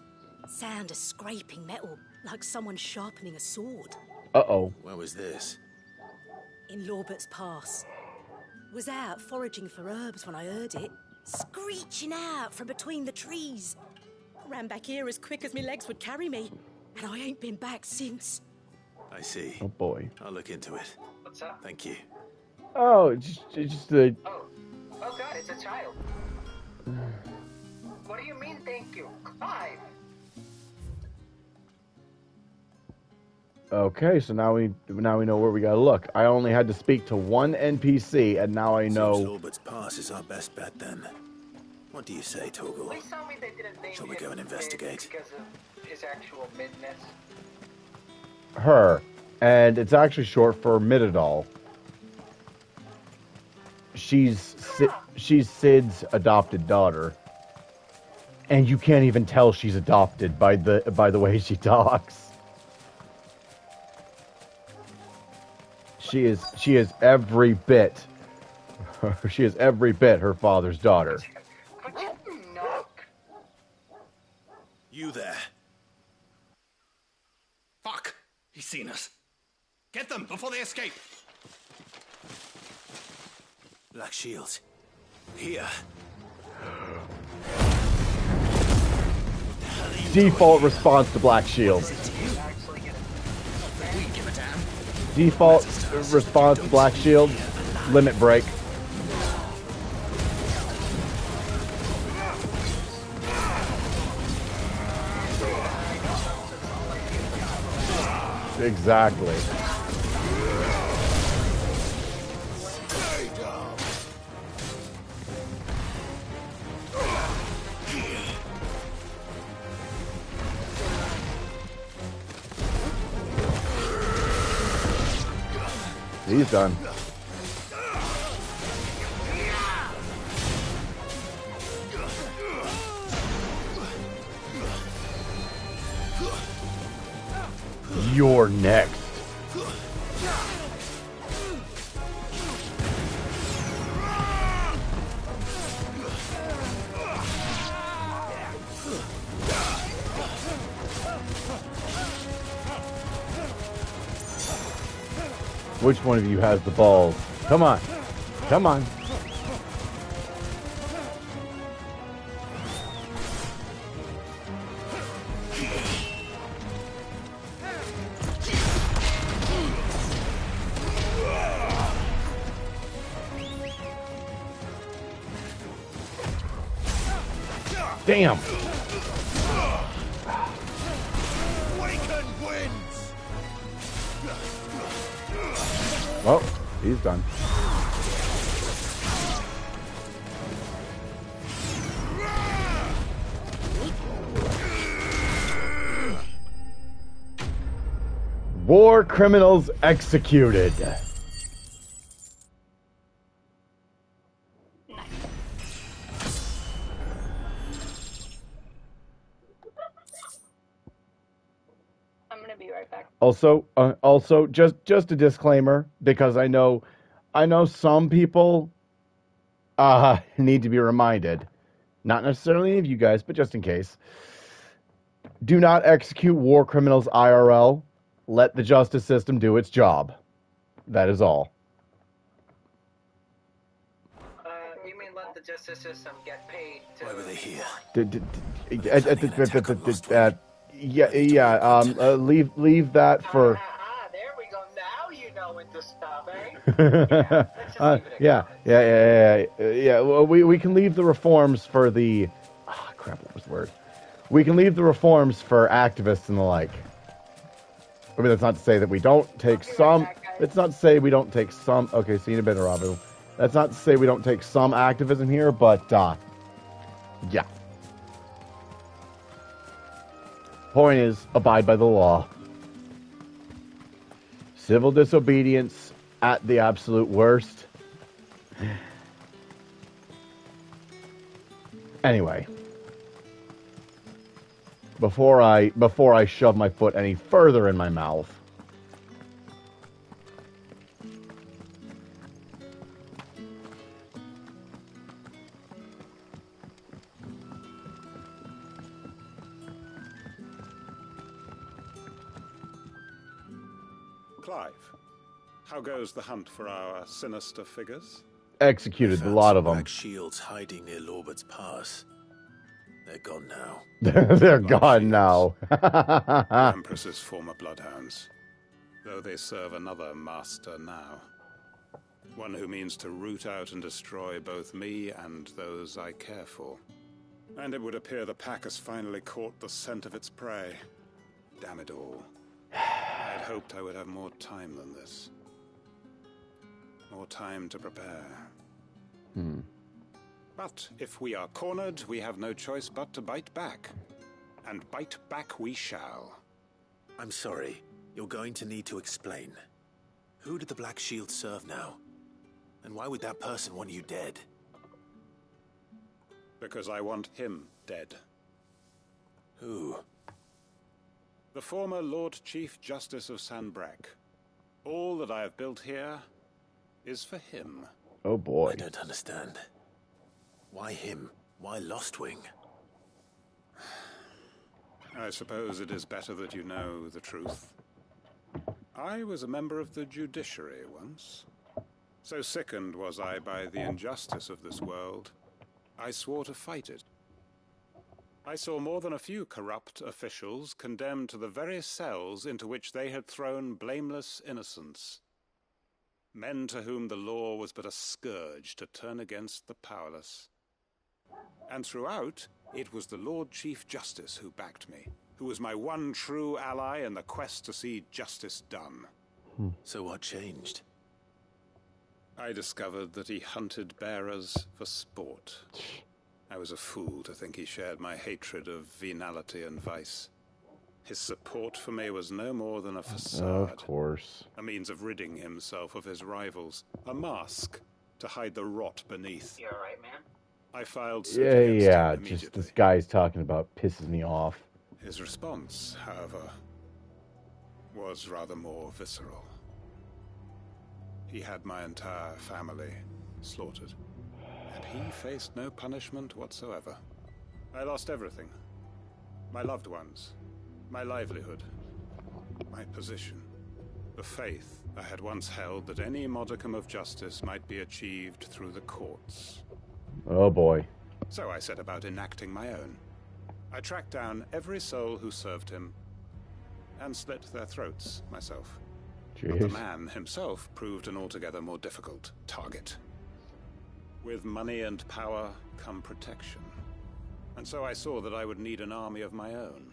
Speaker 19: Sound of scraping metal, like someone sharpening a sword.
Speaker 1: Uh-oh.
Speaker 7: Where was this?
Speaker 19: In Lorbert's Pass. Was out foraging for herbs when I heard it, screeching out from between the trees. Ran back here as quick as my legs would carry me, and I ain't been back since.
Speaker 7: I see.
Speaker 1: Oh boy.
Speaker 7: I'll look into it.
Speaker 9: What's up?
Speaker 7: Thank you.
Speaker 1: Oh, just the...
Speaker 9: Oh God, it's a child. What do you mean, thank you? Clive!
Speaker 1: Okay, so now we know where we gotta look. I only had to speak to one NPC, and now I know.
Speaker 7: Seems Lorbert's Pass is our best bet then. What do you say, Torgal?
Speaker 9: Please tell me they didn't name
Speaker 7: Shall we
Speaker 9: him
Speaker 7: go and investigate?
Speaker 9: because of his actual midness.
Speaker 1: Her, and it's actually short for Mididol. She's Sid's adopted daughter, and you can't even tell she's adopted by the way she talks. She is every bit her father's daughter.
Speaker 7: You there?
Speaker 2: Fuck! He's seen us. Get them before they escape.
Speaker 7: Black Shields. Here.
Speaker 1: Default response to Black Shield. Default response to Black Shield, limit break. Exactly. He's done. You're next. Which one of you has the balls? Come on. Come on. Bam!
Speaker 16: Waken wins!
Speaker 1: Oh, he's done. War criminals executed.
Speaker 4: I'm gonna be right back.
Speaker 1: Also, just a disclaimer, because I know some people need to be reminded. Not necessarily any of you guys, but just in case. Do not execute war criminals IRL. Let the justice system do its job. That is all.
Speaker 9: You mean let the justice system get paid to...
Speaker 7: Why were they here?
Speaker 1: Leave that for...
Speaker 9: there we go. Now you know when to stop, eh?
Speaker 1: Yeah. Well, we can leave the reforms for the... crap, what was the word? We can leave the reforms for activists and the like. I mean, that's not to say that we don't take some... It's not to say we don't take some... Okay, see you in a bit, Ravu. That's not to say we don't take some activism here, but, yeah. Point is, abide by the law. Civil disobedience at the absolute worst. Anyway. Before I shove my foot any further in my mouth.
Speaker 17: Clive, how goes the hunt for our sinister figures?
Speaker 1: Executed a lot of them.
Speaker 7: Black shields hiding near Lorbert's Pass. They're gone now.
Speaker 1: They're gone now.
Speaker 17: The Empress's former bloodhounds, though they serve another master now. One who means to root out and destroy both me and those I care for. And it would appear the pack has finally caught the scent of its prey. Damn it all. I'd hoped I would have more time than this. More time to prepare. But if we are cornered, we have no choice but to bite back. And bite back we shall.
Speaker 7: I'm sorry. You're going to need to explain. Who did the Black Shield serve now? And why would that person want you dead?
Speaker 17: Because I want him dead.
Speaker 7: Who?
Speaker 17: The former Lord Chief Justice of Sanbreque. All that I have built here is for him.
Speaker 1: Oh boy.
Speaker 7: I don't understand. Why him? Why Lostwing?
Speaker 17: I suppose it is better that you know the truth. I was a member of the judiciary once. So sickened was I by the injustice of this world, I swore to fight it. I saw more than a few corrupt officials condemned to the very cells into which they had thrown blameless innocents. Men to whom the law was but a scourge to turn against the powerless. And throughout, it was the Lord Chief Justice who backed me, who was my one true ally in the quest to see justice done.
Speaker 7: So what changed?
Speaker 17: I discovered that he hunted bearers for sport. I was a fool to think he shared my hatred of venality and vice. His support for me was no more than a facade.
Speaker 1: Of course.
Speaker 17: A means of ridding himself of his rivals. A mask to hide the rot beneath.
Speaker 9: You alright, man?
Speaker 17: I filed suit against him immediately.
Speaker 1: Just this guy he's talking about pisses me off.
Speaker 17: His response, however, was rather more visceral. He had my entire family slaughtered, and he faced no punishment whatsoever. I lost everything. My loved ones, my livelihood, my position, the faith I had once held that any modicum of justice might be achieved through the courts.
Speaker 1: Oh boy.
Speaker 17: So I set about enacting my own. I tracked down every soul who served him, and slit their throats myself.
Speaker 1: Jeez.
Speaker 17: But the man himself proved an altogether more difficult target. With money and power come protection. and so I saw that I would need an army of my own.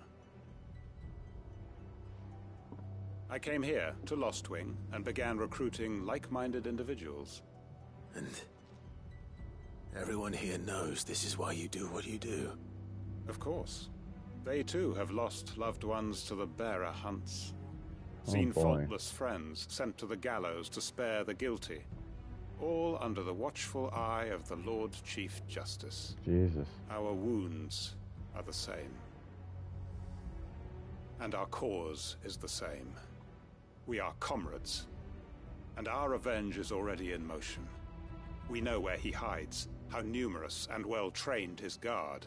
Speaker 17: I came here to Lostwing and began recruiting like-minded individuals.
Speaker 7: And everyone here knows this is why you do what you do.
Speaker 17: Of course. They too have lost loved ones to the bearer hunts. Seen faultless friends sent to the gallows to spare the guilty. All under the watchful eye of the Lord Chief Justice.
Speaker 1: Jesus.
Speaker 17: Our wounds are the same. And our cause is the same. We are comrades. And our revenge is already in motion. We know where he hides, how numerous and well-trained his guard.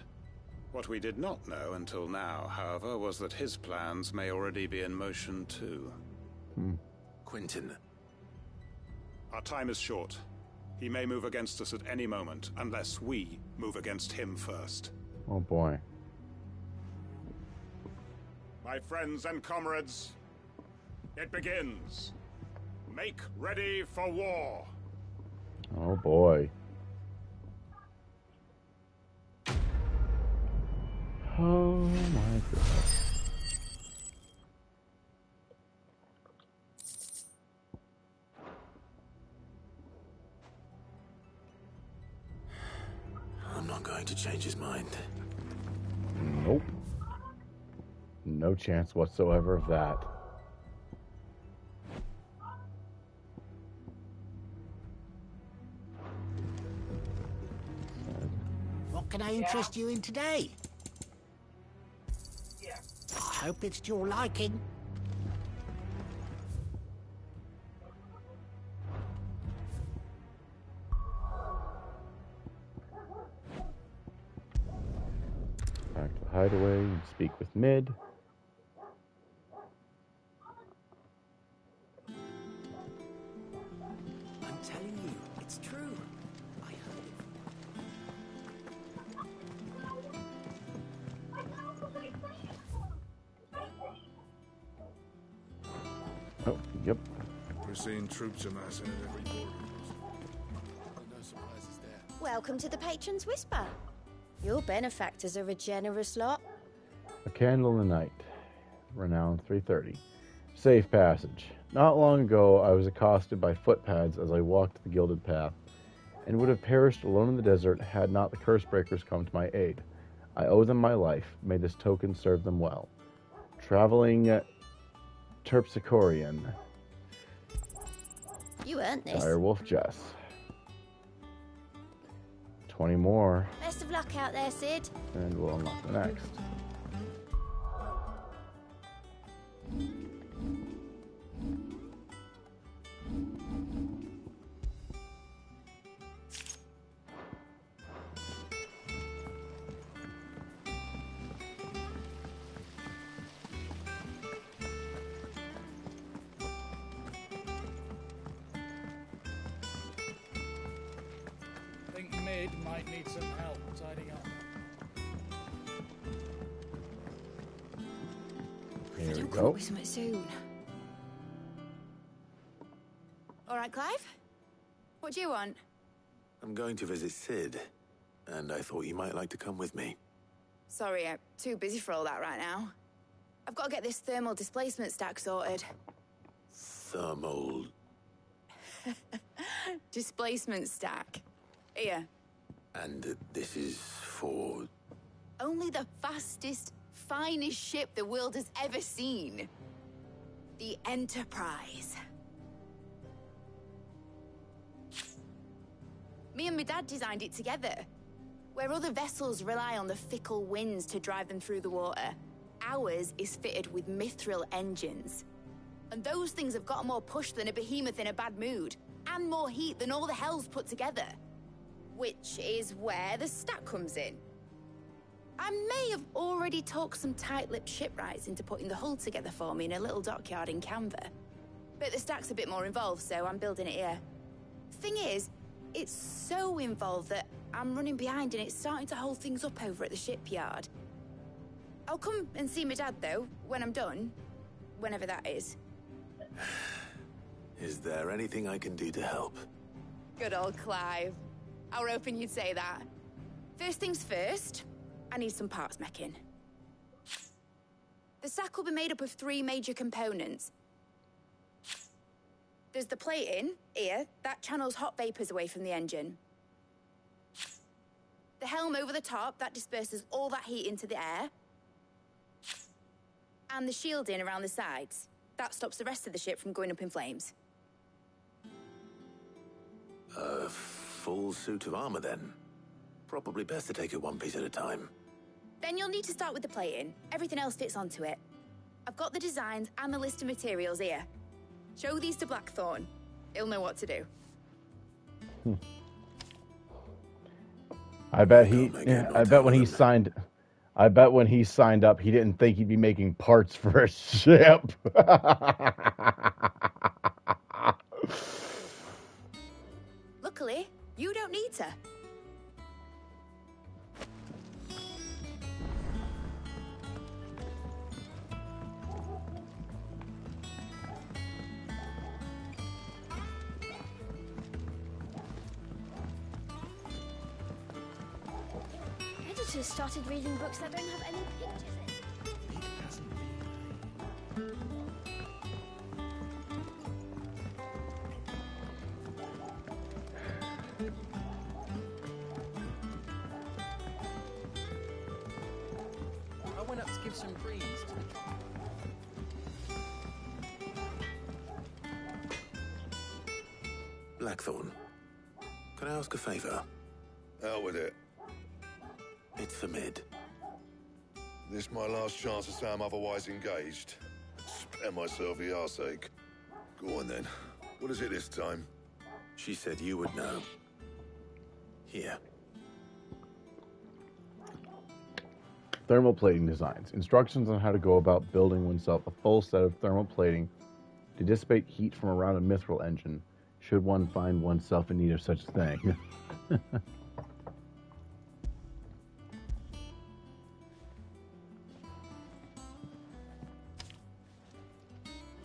Speaker 17: What we did not know until now, however, was that his plans may already be in motion too.
Speaker 7: Quentin.
Speaker 17: Our time is short. He may move against us at any moment, unless we move against him first.
Speaker 1: Oh boy.
Speaker 17: My friends and comrades, it begins. Make ready for war.
Speaker 1: Oh boy. Oh my goodness.
Speaker 7: I'm not going to change his mind.
Speaker 1: Nope. No chance whatsoever of that.
Speaker 20: What can I interest you in today? I hope it's to your liking.
Speaker 1: Back to the hideaway and speak with Mid.
Speaker 16: I'm telling you, it's true. I heard it.
Speaker 1: Oh, yep.
Speaker 21: We're seeing troops amassing at every border. No surprises there.
Speaker 13: Welcome to the Patron's Whisper. Your benefactors are a generous lot.
Speaker 1: A Candle in the Night. Renown 330. Safe passage. Not long ago, I was accosted by footpads as I walked the gilded path, and would have perished alone in the desert had not the curse breakers come to my aid. I owe them my life. May this token serve them well. Traveling Terpsichorean.
Speaker 13: You earned this.
Speaker 1: Direwolf Jess. 20 more,
Speaker 13: Best of luck out there, Sid.
Speaker 1: and we'll unlock the next.
Speaker 14: Think Mid might need some help tidying up.
Speaker 1: Here we
Speaker 6: Don't
Speaker 1: go.
Speaker 6: come up with something soon. All right, Clive. What do you want?
Speaker 7: I'm going to visit Sid, and I thought you might like to come with me.
Speaker 6: Sorry, I'm too busy for all that right now. I've got to get this thermal displacement stack sorted.
Speaker 7: Thermal...
Speaker 6: Displacement stack. Here.
Speaker 7: And this is for...
Speaker 6: Only the fastest, finest ship the world has ever seen. The Enterprise. Me and my dad designed it together. Where other vessels rely on the fickle winds to drive them through the water, ours is fitted with mithril engines. And those things have got more push than a behemoth in a bad mood, and more heat than all the hells put together. Which is where the stack comes in. I may have already talked some tight-lipped shipwrights into putting the hull together for me in a little dockyard in Canva. But the stack's a bit more involved, so I'm building it here. Thing is, it's so involved that I'm running behind and it's starting to hold things up over at the shipyard. I'll come and see my dad, though, when I'm done. Whenever that is.
Speaker 7: Is there anything I can do to help?
Speaker 6: Good old Clive. I were hoping you'd say that. First things first,
Speaker 5: I need some parts meching. The sack will be made up of 3 major components. There's the plating, here, that channels hot vapors away from the engine. The helm over the top, that disperses all that heat into the air. And the shielding around the sides. That stops the rest of the ship from going up in flames.
Speaker 7: A full suit of armor, then. Probably best to take it one piece at a time.
Speaker 5: Then you'll need to start with the plating. Everything else fits onto it. I've got the designs and the list of materials here. Show these to Blackthorn. He'll know what to do.
Speaker 1: I bet when he signed up, he didn't think he'd be making parts for a ship.
Speaker 5: Luckily, you don't need to.
Speaker 11: Editors started reading books that don't have any pictures in.
Speaker 22: I went up to give some greens to the
Speaker 7: Blackthorn, can I ask a favor?
Speaker 21: Out with it.
Speaker 7: It's for Mid.
Speaker 21: This my last chance to say I'm otherwise engaged. Spare myself the arseache. Go on then. What is it this time?
Speaker 7: She said you would know. Here.
Speaker 1: Thermal plating designs. Instructions on how to go about building oneself a full set of thermal plating to dissipate heat from around a mithril engine, should one find oneself in need of such a thing.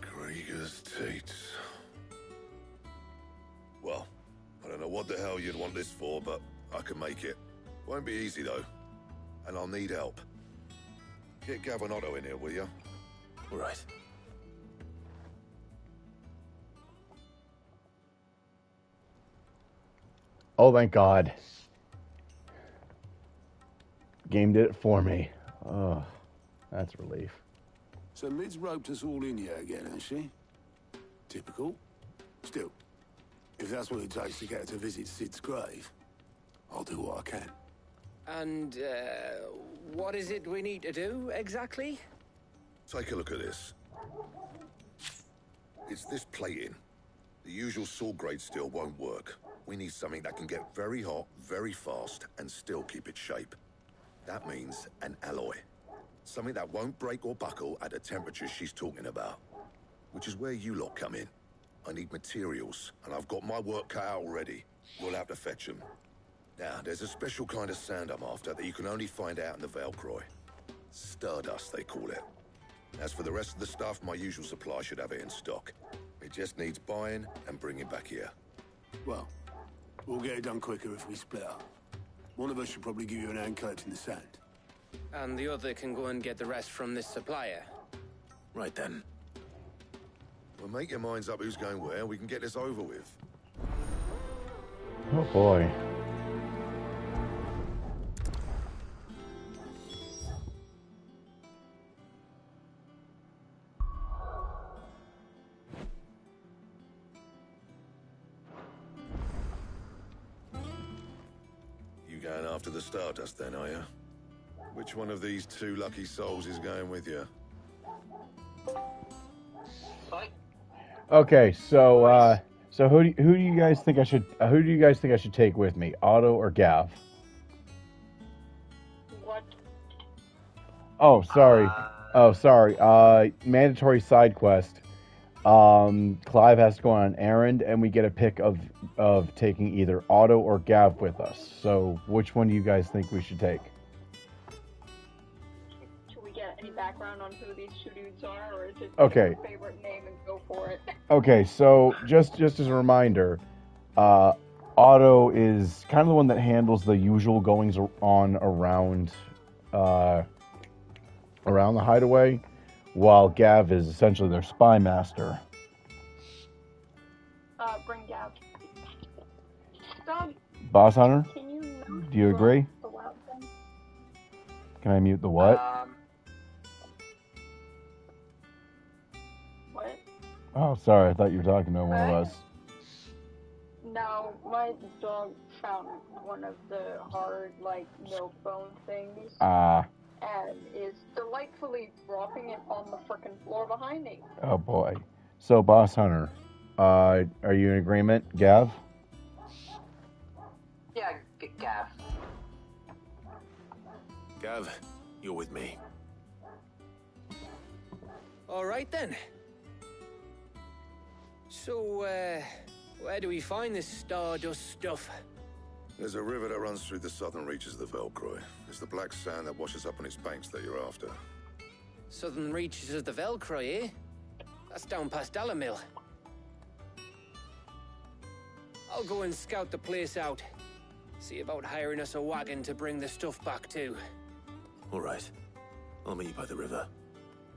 Speaker 21: Krieger's Tates. Well, I don't know what the hell you'd want this for, but I can make it. Won't be easy, though. And I'll need help. Get Gav and Otto in here, will you?
Speaker 7: All right.
Speaker 1: Oh, thank God. Game did it for me. Oh, that's relief.
Speaker 12: So Mid's roped us all in here again, has she? Typical. Still, if that's what it takes to get her to visit Sid's grave, I'll do what I can.
Speaker 23: And, what is it we need to do, exactly?
Speaker 21: Take a look at this. It's this plating. The usual saw-grade steel won't work. We need something that can get very hot, very fast, and still keep its shape. That means an alloy. Something that won't break or buckle at the temperatures she's talking about. Which is where you lot come in. I need materials, and I've got my work cut out already. We'll have to fetch them. Now, there's a special kind of sand I'm after that you can only find out in the Valcroy. Stardust, they call it. As for the rest of the stuff, my usual supply should have it in stock. It just needs buying and bringing back here.
Speaker 12: Well, we'll get it done quicker if we split up. One of us should probably give you an hand collecting the sand.
Speaker 23: And the other can go and get the rest from this supplier.
Speaker 7: Right then.
Speaker 21: Well, make your minds up who's going where, and we can get this over with.
Speaker 1: Oh boy.
Speaker 21: You going after the Stardust then, are you? Which one of these two lucky souls is going with you?
Speaker 1: Okay, so who do you guys think I should take with me, Otto or Gav?
Speaker 4: What?
Speaker 1: Oh, sorry. Mandatory side quest. Clive has to go on an errand, and we get a pick of taking either Otto or Gav with us. So, which one do you guys think we should take?
Speaker 4: Should we get any background on who these two dudes are, or is it
Speaker 1: Okay.
Speaker 4: your favorite name and go for it?
Speaker 1: Okay, so just as a reminder, Otto is kind of the one that handles the usual goings on around around the hideaway, while Gav is essentially their spy master.
Speaker 4: Bring Gav. Doug,
Speaker 1: Boss Hunter,
Speaker 4: can you not
Speaker 1: do you agree?
Speaker 4: the loud thing?
Speaker 1: Can I mute the what?
Speaker 4: What?
Speaker 1: Oh, sorry. I thought you were talking to one of us.
Speaker 4: No, my dog found one of the hard, like, milk bone things. And is delightfully dropping it on the frickin' floor behind me.
Speaker 1: Oh, boy. So, Boss Hunter, are you in agreement, Gav?
Speaker 9: Yeah, Gav.
Speaker 7: Gav, you're with me.
Speaker 23: All right then. So, where do we find this Stardust stuff?
Speaker 21: There's a river that runs through the southern reaches of the Velcroy. It's the black sand that washes up on its banks that you're after.
Speaker 23: Southern reaches of the Velcroy, eh? That's down past Dalamil. I'll go and scout the place out. See about hiring us a wagon to bring the stuff back to.
Speaker 7: All right. I'll meet you by the river.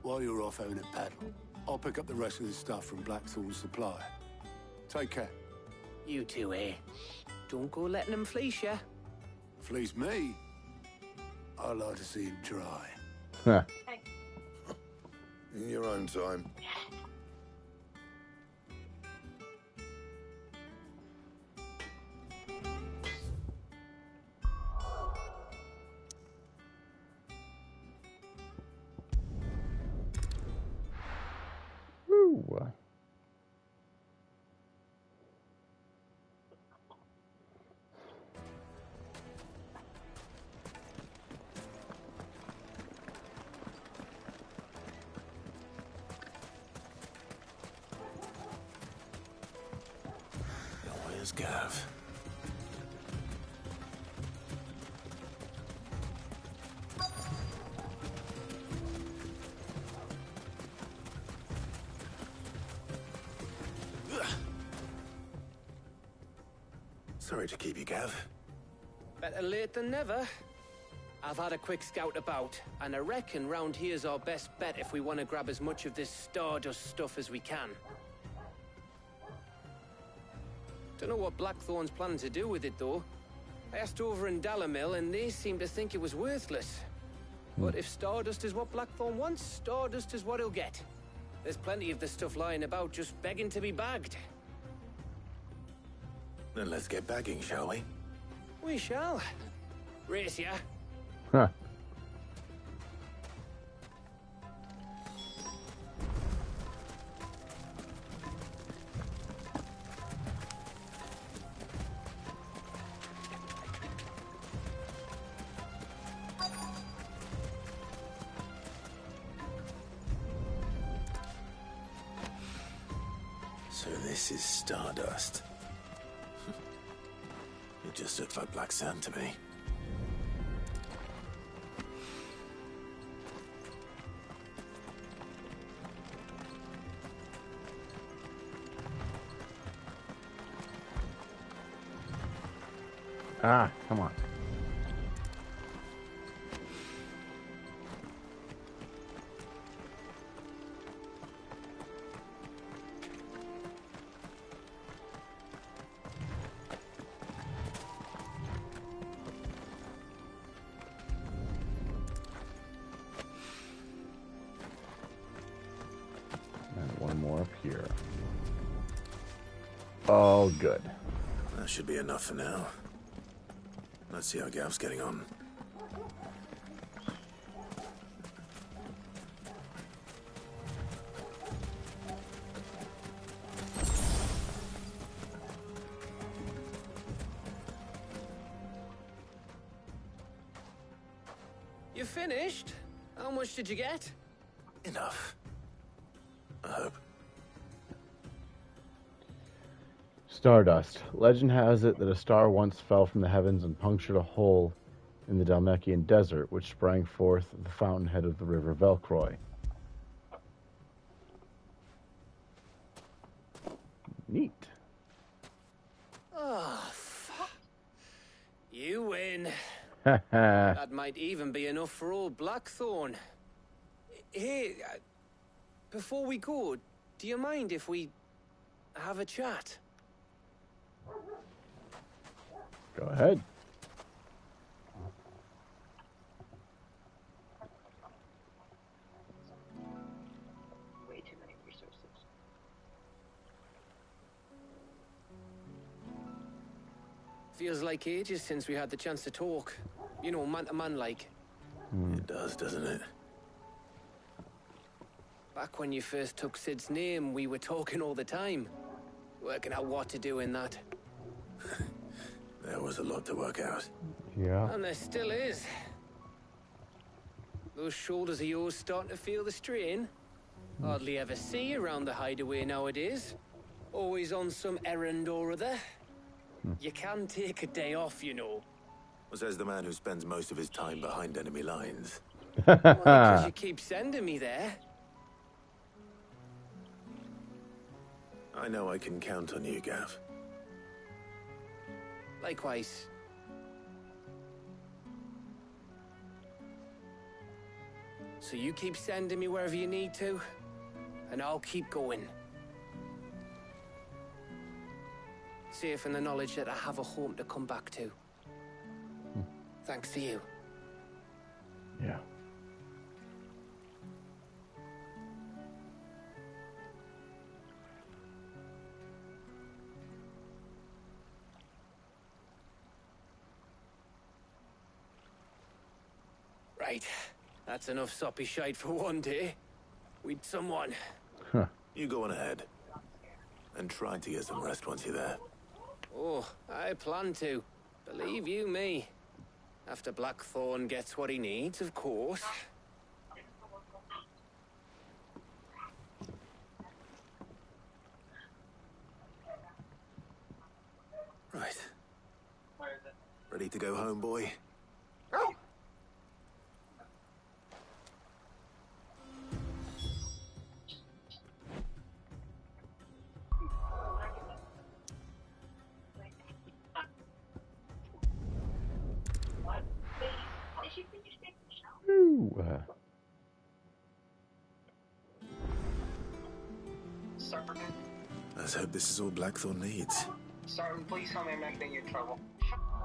Speaker 12: While you're off having a paddle, I'll pick up the rest of the stuff from Blackthorn's supply. Take care.
Speaker 23: You two, eh? Don't go letting them fleece ya.
Speaker 12: Fleece me? I like to see him try.
Speaker 1: Huh.
Speaker 21: In your own time.
Speaker 1: Woo.
Speaker 7: Where's Gav? Sorry to keep you, Gav.
Speaker 23: Better late than never. I've had a quick scout about, and I reckon round here's our best bet if we want to grab as much of this Stardust stuff as we can. Don't know what Blackthorn's planning to do with it, though. I asked over in Dalamil, and they seem to think it was worthless. But if Stardust is what Blackthorn wants, Stardust is what he'll get. There's plenty of the stuff lying about, just begging to be bagged.
Speaker 7: Then let's get bagging, shall we?
Speaker 23: We shall. Race ya.
Speaker 1: Huh.
Speaker 7: So this is Stardust. It just looks like black sand to me.
Speaker 1: Ah, come on. And one more up here. Oh, good.
Speaker 7: That should be enough for now. Let's see how Gav's getting on.
Speaker 23: You finished? How much did you get?
Speaker 7: Enough. I hope.
Speaker 1: Stardust. Legend has it that a star once fell from the heavens and punctured a hole in the Dalmekian desert, which sprang forth at the fountainhead of the river Velcroy. Neat.
Speaker 23: Oh, fuck. You win. That might even be enough for old Blackthorn. Hey, before we go, do you mind if we have a chat?
Speaker 1: Go ahead.
Speaker 9: Way too many resources.
Speaker 23: Feels like ages since we had the chance to talk. You know, man to man like.
Speaker 7: It does, doesn't it?
Speaker 23: Back when you first took Sid's name, we were talking all the time. Working out what to do in that.
Speaker 7: There was a lot to work out.
Speaker 1: Yeah.
Speaker 23: And there still is. Those shoulders of yours starting to feel the strain. Hardly ever see you around the hideaway nowadays. Always on some errand or other. You can take a day off, you know.
Speaker 7: Well, says the man who spends most of his time behind enemy lines.
Speaker 23: Because you keep sending me there.
Speaker 7: I know I can count on you, Gav.
Speaker 23: Likewise. So you keep sending me wherever you need to, and I'll keep going. Safe in the knowledge that I have a home to come back to. Thanks to you.
Speaker 1: Yeah.
Speaker 23: Right. That's enough soppy shite for one day. We'd someone.
Speaker 1: Huh.
Speaker 7: You go on ahead. And try to get some rest once you're there.
Speaker 23: Oh, I plan to. Believe you me. After Blackthorn gets what he needs, of course.
Speaker 7: Right. Ready to go home, boy?
Speaker 1: Ooh,
Speaker 7: Let's hope this is all Blackthorn needs.
Speaker 9: Sorry, please tell me I'm not getting you in trouble.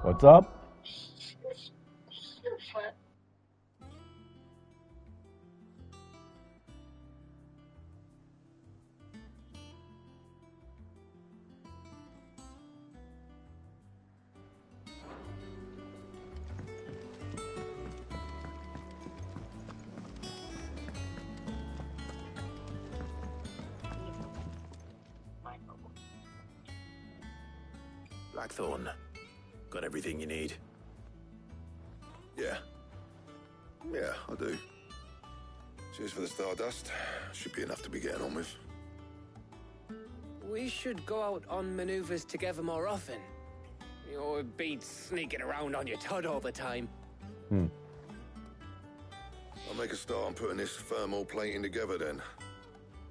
Speaker 1: What's up?
Speaker 9: What?
Speaker 7: Blackthorn, got everything you need?
Speaker 21: Yeah. Yeah, I do. Cheers for the Stardust. Should be enough to be getting on with.
Speaker 23: We should go out on maneuvers together more often. You're beat sneaking around on your Todd all the time.
Speaker 21: I'll make a start on putting this thermal plating together then.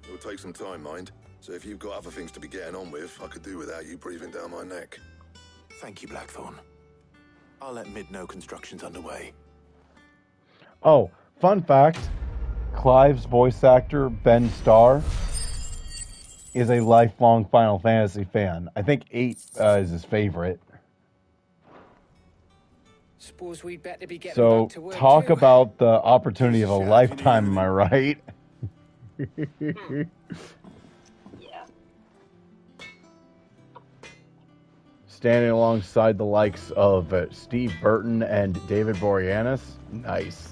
Speaker 21: It'll take some time, mind. So if you've got other things to be getting on with, I could do without you breathing down my neck.
Speaker 7: Thank you, Blackthorn. I'll let Mid know construction's underway.
Speaker 1: Oh, fun fact. Clive's voice actor, Ben Starr, is a lifelong Final Fantasy fan. I think 8 is his favorite.
Speaker 23: Suppose we'd better be getting
Speaker 1: So,
Speaker 23: back to work
Speaker 1: talk
Speaker 23: too.
Speaker 1: about the opportunity of a lifetime, am I right?
Speaker 9: Yeah.
Speaker 1: Standing alongside the likes of Steve Burton and David Boreanaz. Nice.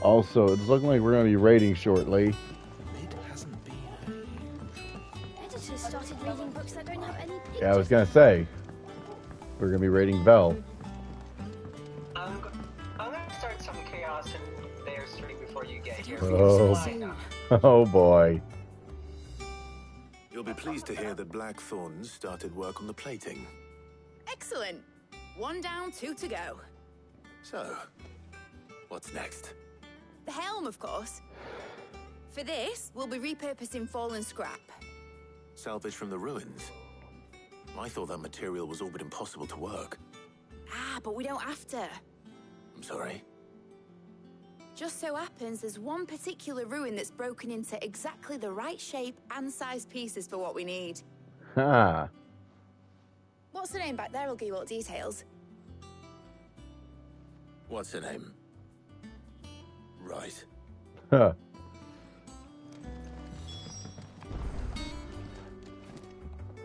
Speaker 1: Also, it's looking like we're going to be raiding shortly.
Speaker 11: Editors started reading books that don't have any pictures.
Speaker 1: Yeah, I was going to say, we're going to be raiding Vel.
Speaker 9: I'm gonna start some chaos in their stream
Speaker 1: Oh boy.
Speaker 7: You'll be pleased to hear that Blackthorn's started work on the plating.
Speaker 5: Excellent. 1 down, 2 to go.
Speaker 7: So, what's next?
Speaker 5: The helm, of course. For this, we'll be repurposing fallen scrap.
Speaker 7: Salvage from the ruins? I thought that material was all but impossible to work.
Speaker 5: Ah, but we don't have to.
Speaker 7: I'm sorry.
Speaker 5: Just so happens there's one particular ruin that's broken into exactly the right shape and size pieces for what we need.
Speaker 1: Ha.
Speaker 5: What's the name back there? I'll give you all the details.
Speaker 7: What's her name? Right.
Speaker 1: Huh.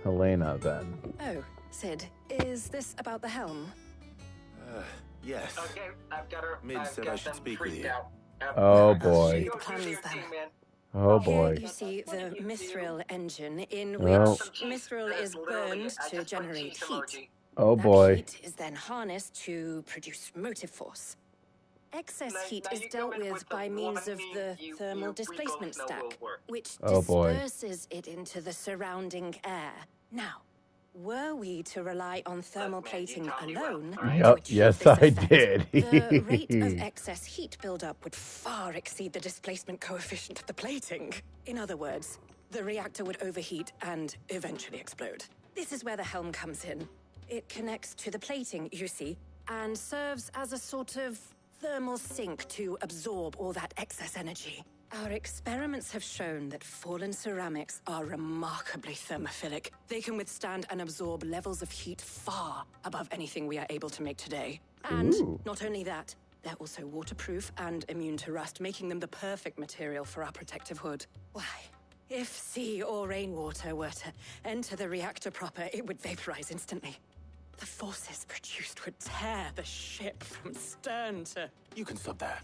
Speaker 1: Helena, then.
Speaker 18: Oh, Sid, is this about the helm?
Speaker 7: Yes.
Speaker 9: Okay, I've got her.
Speaker 7: Mid said I should speak with you.
Speaker 1: Oh boy.
Speaker 18: Plans then.
Speaker 1: Oh boy.
Speaker 18: You see the mithril engine, in
Speaker 1: Oh.
Speaker 18: which mithril is burned to generate heat.
Speaker 1: Oh
Speaker 18: That
Speaker 1: boy.
Speaker 18: heat is then harnessed to produce motive force. Excess heat is dealt with by means of the thermal displacement stack, which
Speaker 1: Oh, boy.
Speaker 18: disperses it into the surrounding air. Now, were we to rely on thermal plating alone,
Speaker 1: Yep. Yes, I did.
Speaker 18: the rate of excess heat buildup would far exceed the displacement coefficient of the plating. In other words, the reactor would overheat and eventually explode. This is where the helm comes in. It connects to the plating, you see, and serves as a sort of thermal sink to absorb all that excess energy. Our experiments have shown that fallen ceramics are remarkably thermophilic. They can withstand and absorb levels of heat far above anything we are able to make today. And
Speaker 1: Ooh.
Speaker 18: not only that, they're also waterproof and immune to rust, making them the perfect material for our protective hood. Why, if sea or rainwater were to enter the reactor proper, it would vaporize instantly. The forces produced would tear the ship from stern to...
Speaker 7: You can stop there.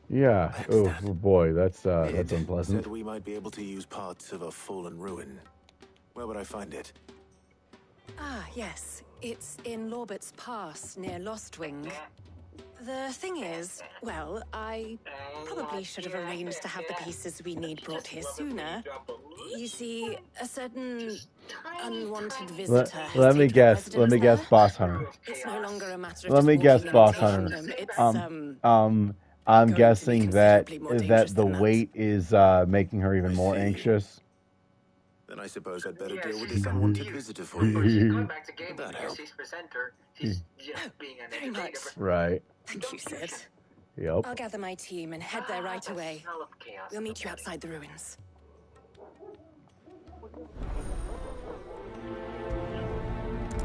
Speaker 1: Yeah. Oh boy. That's unpleasant.
Speaker 7: Said we might be able to use parts of a fallen ruin. Where would I find it?
Speaker 18: Ah, yes. It's in Lorbert's Pass, near Lostwing. The thing is, well, I probably should have arranged to have the pieces we need brought here sooner. You see, a certain unwanted visitor has
Speaker 1: Let me
Speaker 18: taken
Speaker 1: guess. Let me
Speaker 18: residence
Speaker 1: guess, Boss Hunter.
Speaker 18: there. It's no longer a matter of
Speaker 1: Let
Speaker 18: just
Speaker 1: me guess,
Speaker 18: walking in
Speaker 1: Boss
Speaker 18: and taking
Speaker 1: Hunter.
Speaker 18: them. It's,
Speaker 1: I'm
Speaker 18: going to be
Speaker 1: guessing that
Speaker 18: considerably more dangerous
Speaker 1: the
Speaker 18: than that.
Speaker 1: weight is making her even more anxious.
Speaker 7: Then I suppose I'd better deal with this unwanted visitor for you.
Speaker 9: Going back to gaming
Speaker 7: That
Speaker 9: because
Speaker 7: help?
Speaker 9: she's presenter, she's just being an
Speaker 18: Very much.
Speaker 9: entertainer.
Speaker 1: Right.
Speaker 18: Thank you, Sid.
Speaker 1: Yep.
Speaker 18: I'll gather my team and head there right
Speaker 9: the
Speaker 18: away.
Speaker 9: smell of chaos.
Speaker 18: We'll meet you outside the ruins.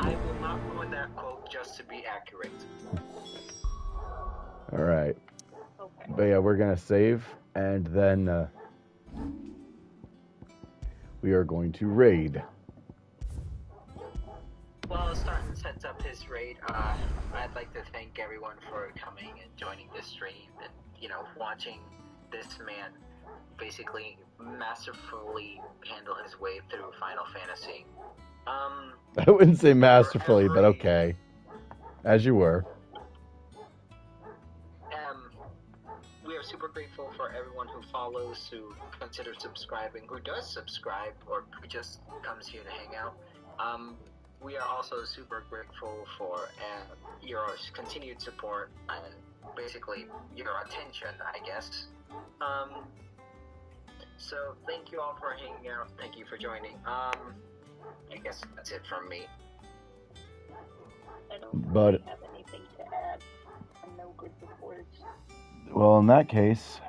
Speaker 9: I will not ruin that quote just to be accurate.
Speaker 1: All right. But yeah, we're gonna save, and then we are going to raid.
Speaker 9: Well, starting sets up his raid. I'd like to thank everyone for coming and joining this stream and, you know, watching this man basically masterfully handle his way through Final Fantasy.
Speaker 1: I wouldn't say masterfully, but okay. As you were.
Speaker 9: We are super grateful for everyone who follows, who considers subscribing, who does subscribe, or who just comes here to hang out. We are also super grateful for your continued support and basically your attention, I guess. So thank you all for hanging out. Thank you for joining. I guess that's it from me.
Speaker 4: I don't
Speaker 1: But
Speaker 4: really have anything to add. I'm no good with words.
Speaker 1: well, in that case,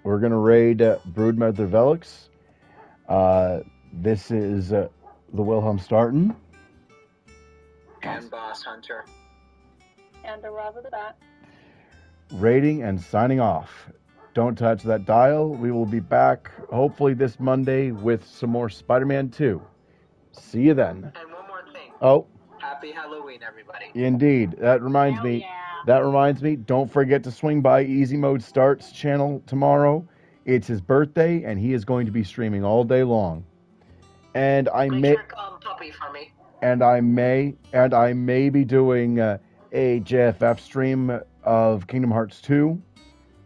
Speaker 1: we're gonna raid Broodmother Velix. This is the Wilhelm Starton.
Speaker 9: And Boss Hunter.
Speaker 4: And a Rob of the Bat.
Speaker 1: Raiding and signing off. Don't touch that dial. We will be back hopefully this Monday with some more Spider-Man 2. See you then.
Speaker 9: And one more thing.
Speaker 1: Oh,
Speaker 9: Happy Halloween, everybody.
Speaker 1: indeed. That reminds me. Don't forget to swing by Easy Mode Start's channel tomorrow. It's his birthday, and he is going to be streaming all day long. And I may.
Speaker 9: Puppy for me.
Speaker 1: And I may be doing a JFF stream of Kingdom Hearts 2.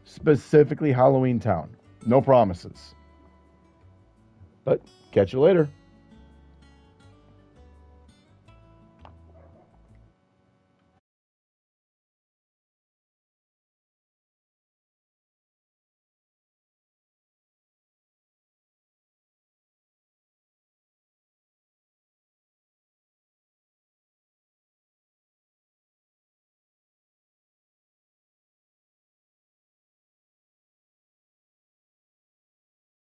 Speaker 1: specifically Halloween Town. No promises. But catch you later.